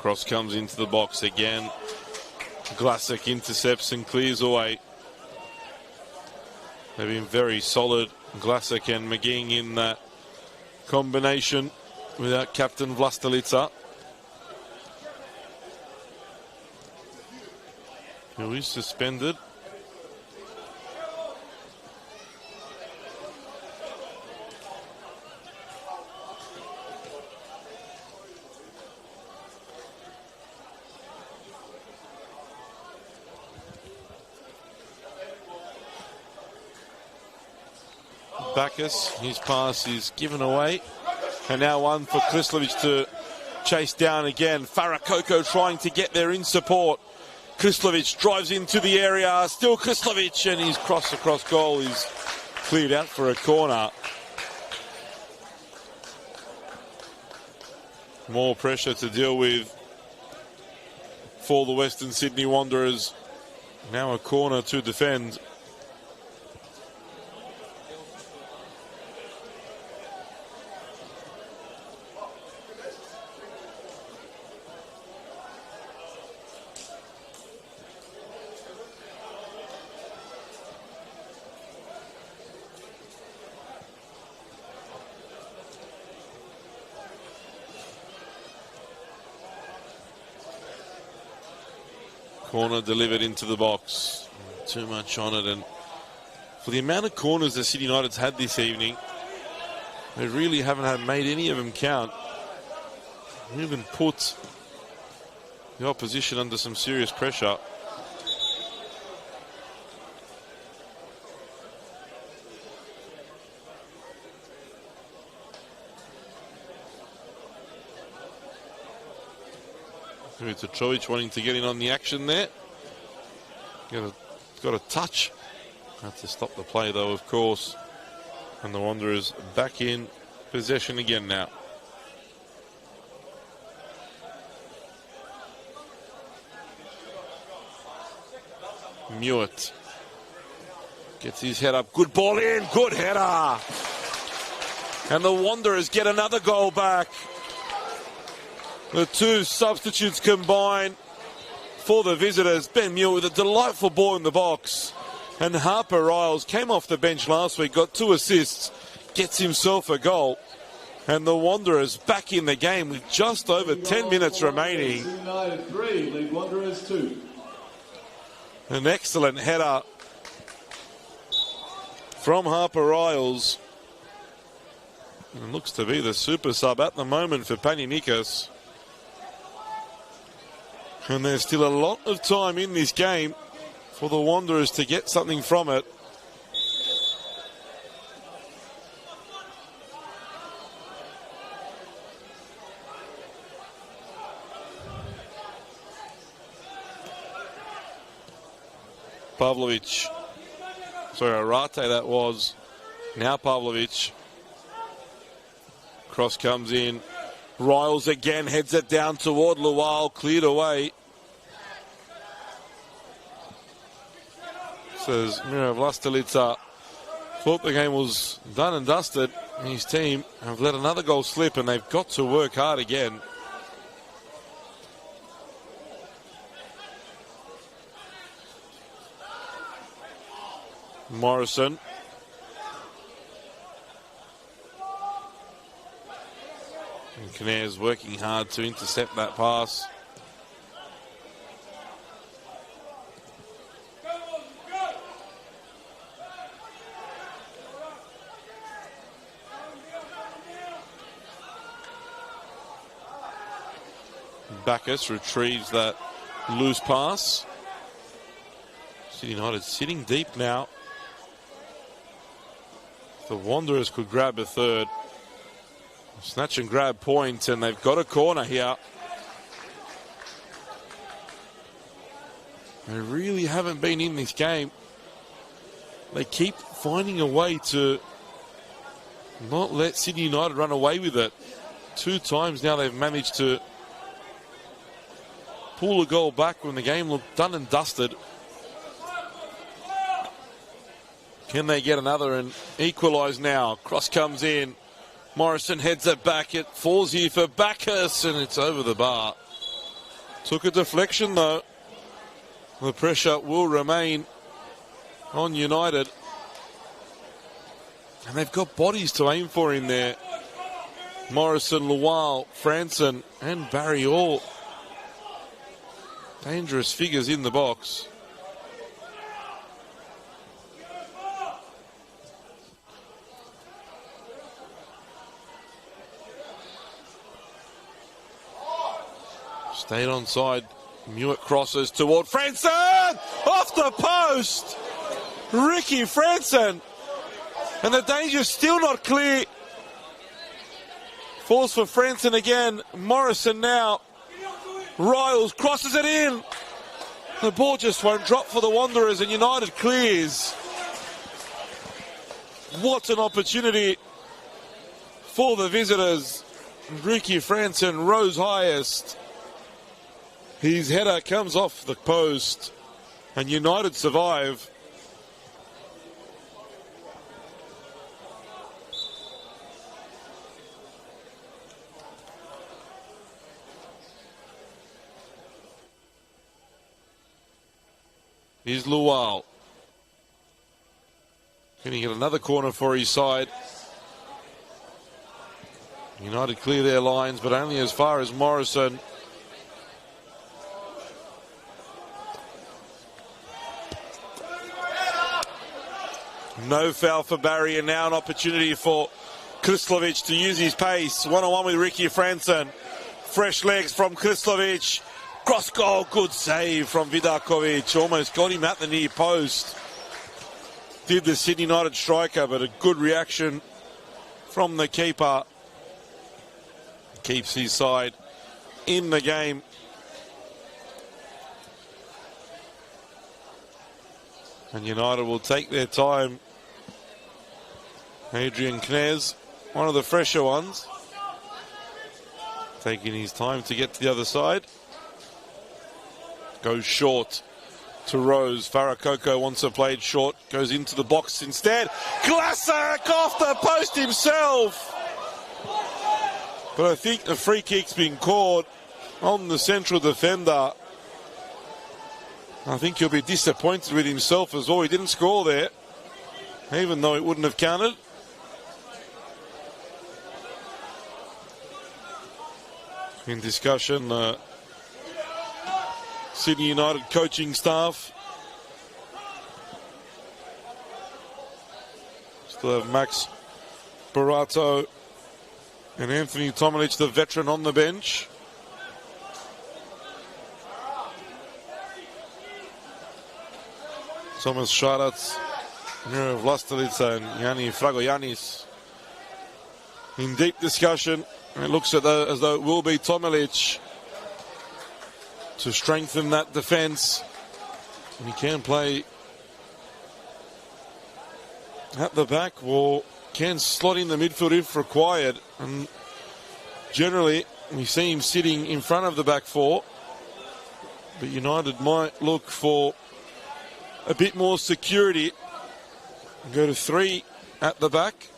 Cross comes into the box again. Glasek intercepts and clears away. They've been very solid, Glasek and McGing, in that combination without Captain Vlastelica, who is suspended. Bacchus, his pass is given away. And now one for Krislovic to chase down again. Farakoko trying to get there in support. Krislovic drives into the area. Still Krislovic, and his cross across goal is cleared out for a corner. More pressure to deal with for the Western Sydney Wanderers. Now a corner to defend. Corner delivered into the box. Too much on it, and for the amount of corners that Sydney United's had this evening, they really haven't made any of them count. Even put the opposition under some serious pressure. Mitrovic wanting to get in on the action there. Got a touch. Had to stop the play though, of course. And the Wanderers back in possession again now. Mewett gets his head up. Good ball in. Good header. And the Wanderers get another goal back. The two substitutes combine for the visitors. Ben Muir with a delightful ball in the box. And Harper Riles came off the bench last week, got 2 assists, gets himself a goal. And the Wanderers back in the game with just over 10 minutes remaining. United 3, lead Wanderers 2. An excellent header from Harper Riles. And looks to be the super sub at the moment for Panionikas. And there's still a lot of time in this game for the Wanderers to get something from it. Pavlovic. Sorry, Arate that was. Now Pavlovic. Cross comes in. Riles again heads it down toward Lual, cleared away. Says Miro Vlastelica thought the game was done and dusted. His team have let another goal slip and they've got to work hard again. Morrison. And Kinnair's working hard to intercept that pass. Bacchus retrieves that loose pass. Sydney United sitting deep now. The Wanderers could grab a third. Snatch and grab point, and they've got a corner here. They really haven't been in this game. They keep finding a way to not let Sydney United run away with it. 2 times now they've managed to pull a goal back when the game looked done and dusted. Can they get another and equalise now? Cross comes in. Morrison heads it back. It falls here for Bacchus, and it's over the bar. Took a deflection though. The pressure will remain on United. And they've got bodies to aim for in there. Morrison, Lual, Franson and Barry all dangerous figures in the box. Stayed onside. Mewett crosses toward Franson! Off the post! Ricky Franson! And the danger's still not clear. Falls for Franson again. Morrison now. Riles crosses it in. The ball just won't drop for the Wanderers and United clears. What an opportunity for the visitors. Ricky Franson rose highest. His header comes off the post and United survive. Here's Lual. Can he get another corner for his side? United clear their lines, but only as far as Morrison. No foul for Barry, and now an opportunity for Krislovic to use his pace. One-on-one with Ricky Franson. Fresh legs from Krislovic. Cross goal, good save from Vidakovic. Almost got him at the near post. Did the Sydney United striker, but a good reaction from the keeper. Keeps his side in the game. And United will take their time. Adrian Knez, one of the fresher ones. Taking his time to get to the other side. Goes short to Rose. Farakoko wants to play it short. Goes into the box instead. Glasak off the post himself. But I think the free kick's been called on the central defender. I think he'll be disappointed with himself as well. He didn't score there, even though it wouldn't have counted. In discussion, Sydney United coaching staff. Still have Max Barato and Anthony Tomilic, the veteran, on the bench. Thomas Šarac, Miro Vlastelica and Yanni Fragoyanis in deep discussion. And it looks as though it will be Tomilic to strengthen that defence. And he can play at the back or can slot in the midfield if required. And generally, we see him sitting in front of the back four. But United might look for a bit more security and go to three at the back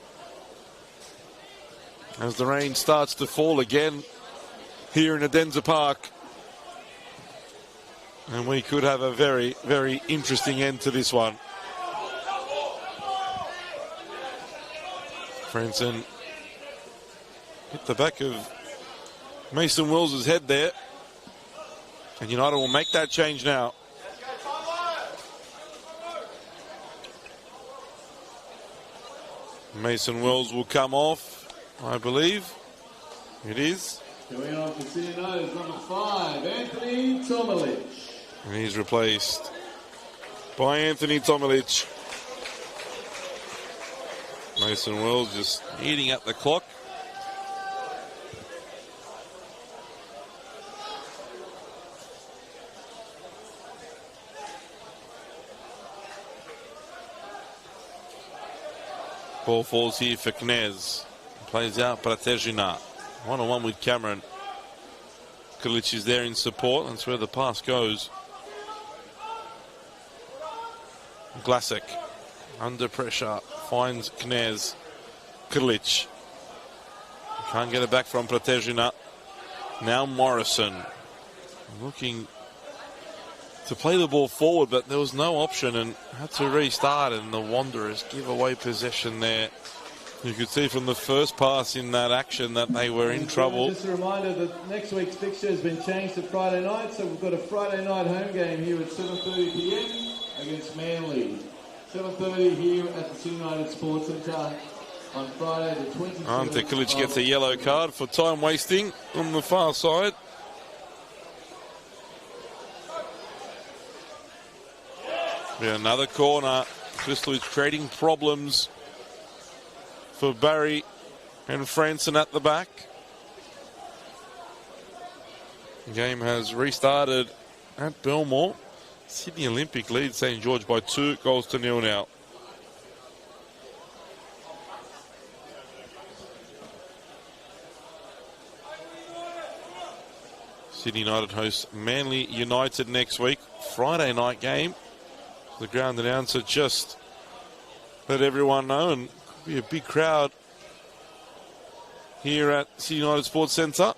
as the rain starts to fall again here in Adenza Park. And we could have a very, very interesting end to this one. Franson hit the back of Mason Wills' head there. And United will make that change now. Mason Wills will come off, I believe. It is. Going on for Sydney United, number 5, Anthony Tomilic. And he's replaced by Anthony Tomilic. Mason Wills just eating at the clock. Ball falls here for Knez. Plays out Pratejina. One-on-one with Cameron. Kulic is there in support. That's where the pass goes. Glasak under pressure. Finds Knez. Kulic. Can't get it back from Pratejina. Now Morrison. looking to play the ball forward, but there was no option and had to restart, and the Wanderers give away possession there. You could see from the first pass in that action that they were in trouble. Just a reminder that next week's fixture has been changed to Friday night, so we've got a Friday night home game here at 7:30 p.m. against Manly. 7:30 here at the Sydney United Sports Centre on Friday the 27th. Ante Kilic gets a yellow card for time wasting on the far side. Another corner. Crystal is creating problems for Barry and Franson at the back. The game has restarted at Belmore. Sydney Olympic leads St. George by 2-0 now. Sydney United hosts Manly United next week. Friday night game. The ground announcer just let everyone know, and could be a big crowd here at Sydney United Sports Centre.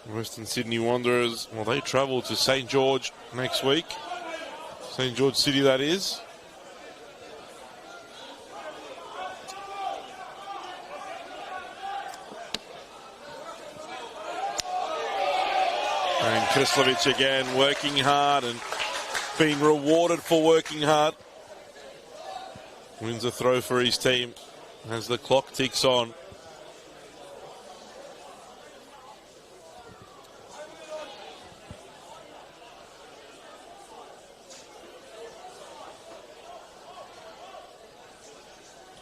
Western Sydney Wanderers, well, they travel to St. George next week. St. George City, that is. And Krislovic again working hard and being rewarded for working hard. Wins a throw for his team as the clock ticks on.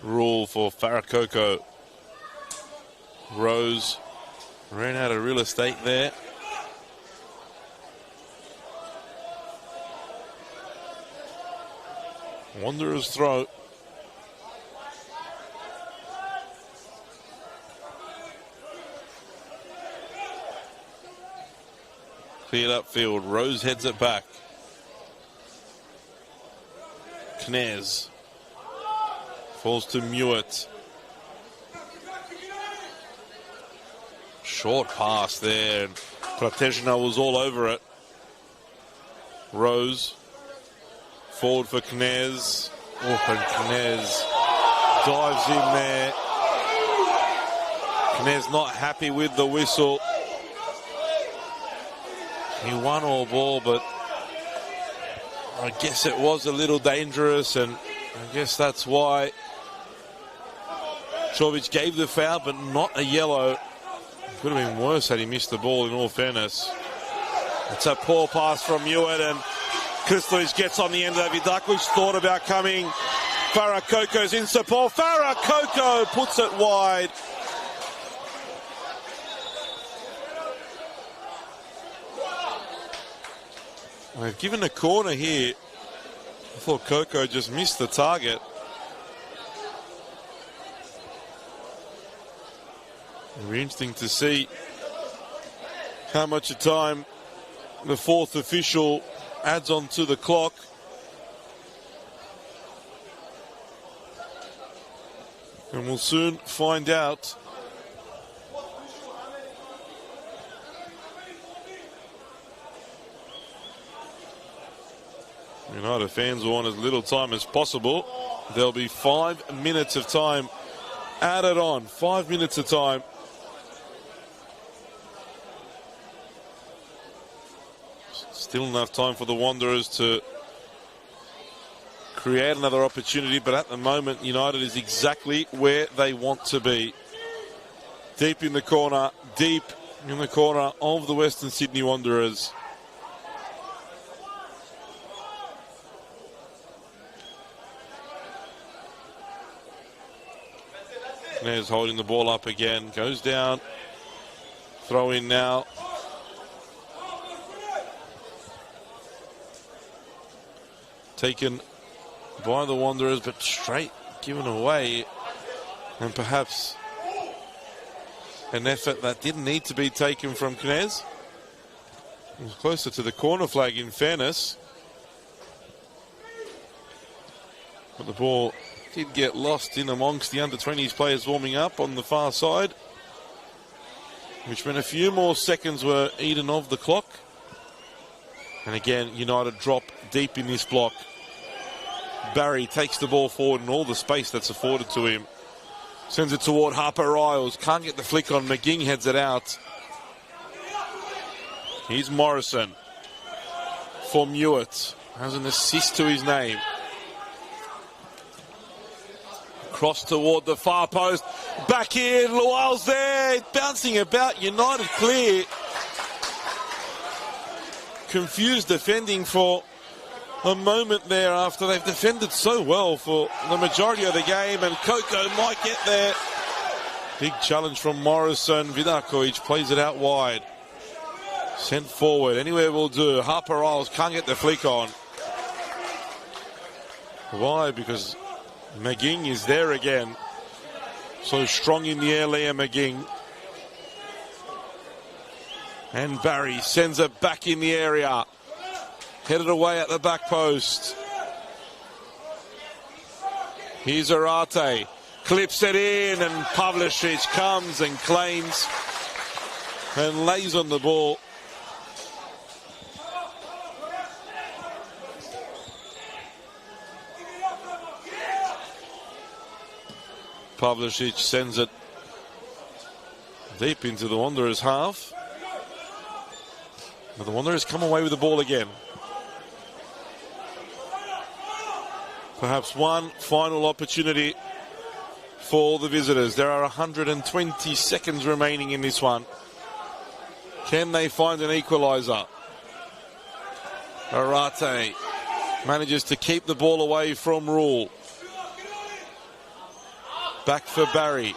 Rule for Farakoko. Rose ran out of real estate there. Wanderers throw. Cleared upfield. Rose heads it back. Knez. Falls to Mewett. Short pass there. Pratejna was all over it. Rose. Forward for Knez. Oh, and Knez dives in there. Knez not happy with the whistle. He won all ball, but I guess it was a little dangerous, and I guess that's why Chovic gave the foul, but not a yellow. Could have been worse had he missed the ball, in all fairness. It's a poor pass from Mewett, and Krislovic gets on the end of it. Vidakovic thought about coming. Farakoko's in support. Farakoko puts it wide. They've given a corner here. I thought Coco just missed the target. It'll be interesting to see how much of time the fourth official adds on to the clock. And we'll soon find out. United fans want as little time as possible. There'll be 5 minutes of time added on. 5 minutes of time. Still enough time for the Wanderers to create another opportunity, but at the moment United is exactly where they want to be. Deep in the corner of the Western Sydney Wanderers. Knez holding the ball up again, goes down, throw in now. Taken by the Wanderers, but straight given away, and perhaps an effort that didn't need to be taken from Knez. It was closer to the corner flag, in fairness, but the ball did get lost in amongst the under-20s players warming up on the far side. which meant a few more seconds were eaten of the clock. And again, United drop deep in this block. Barry takes the ball forward and all the space that's afforded to him. Sends it toward Harper Riles. Can't get the flick on. McGing heads it out. Here's Morrison for Mewett. Has an assist to his name. Cross toward the far post. Back in. Lual's there. Bouncing about. United clear. Confused defending for a moment there after they've defended so well for the majority of the game, and Coco might get there. Big challenge from Morrison. Vidakovic plays it out wide. Sent forward. Anywhere will do. Harper Riles can't get the flick on. Why? Because McGing is there again. So strong in the air, Liam McGing. And Barry sends it back in the area. Headed away at the back post. Here's Arate. Clips it in, and Pavlicic comes and claims and lays on the ball. Pavlicic sends it deep into the Wanderers' half. But the Wanderers come away with the ball again. Perhaps one final opportunity for the visitors. There are 120 seconds remaining in this one. Can they find an equaliser? Arate manages to keep the ball away from Rule. Back for Barry.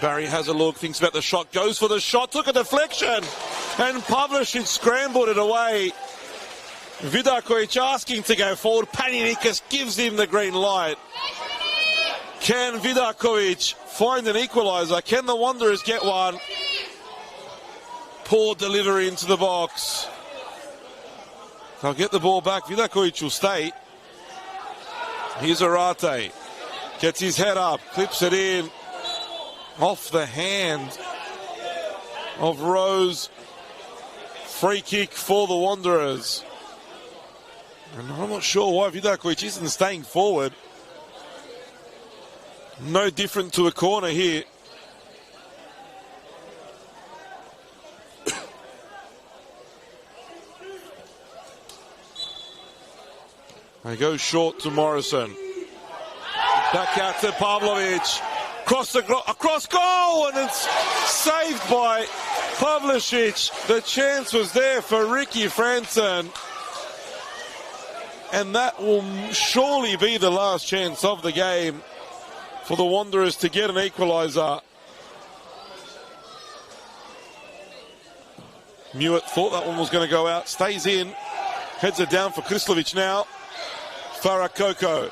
Barry has a look, thinks about the shot, goes for the shot, took a deflection, and Pavlicic scrambled it away. Vidakovic asking to go forward. Panionikas gives him the green light. Can Vidakovic find an equaliser? Can the Wanderers get one? Poor delivery into the box. They'll get the ball back. Vidakovic will stay. Here's Arate. Gets his head up, clips it in. Off the hand of Rose. Free kick for the Wanderers. And I'm not sure why Vidakovic isn't staying forward. No different to a corner here. They go short to Morrison. Back out to Pavlovic. Across goal, and it's saved by Pavlicic. The chance was there for Ricky Franson. And that will surely be the last chance of the game for the Wanderers to get an equaliser. Mewett thought that one was going to go out. Stays in. Heads it down for Krislovic now. Farah Coco.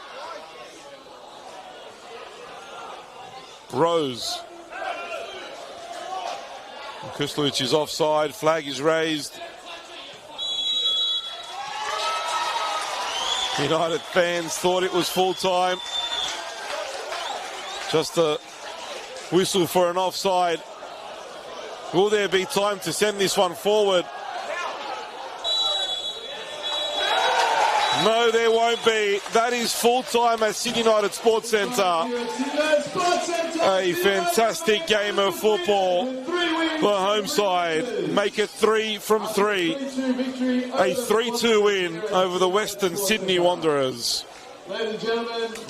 Rose. Krislovic is offside. Flag is raised. United fans thought it was full time. Just a whistle for an offside. Will there be time to send this one forward? No, there won't be. That is full time at Sydney United Sports Centre. A fantastic game of football. The home side make it 3 from 3. A 3-2 win over the Western Sydney Wanderers.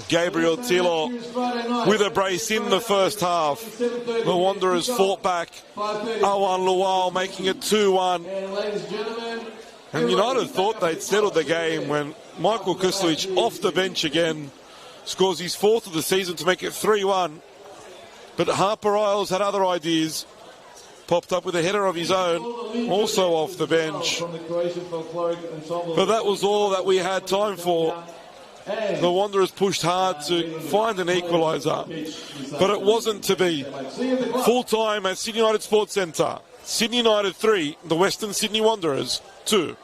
Gabriel Tilo with a brace in the first half. The Wanderers fought back. Awan Lual making it 2-1. And United thought they'd settled the game when Michael Krislovic off the bench again scores his 4th of the season to make it 3-1. But Harper Riles had other ideas. Popped up with a header of his own, also off the bench. But that was all that we had time for. The Wanderers pushed hard to find an equaliser, but it wasn't to be. Full time at Sydney United Sports Centre. Sydney United 3, the Western Sydney Wanderers 2.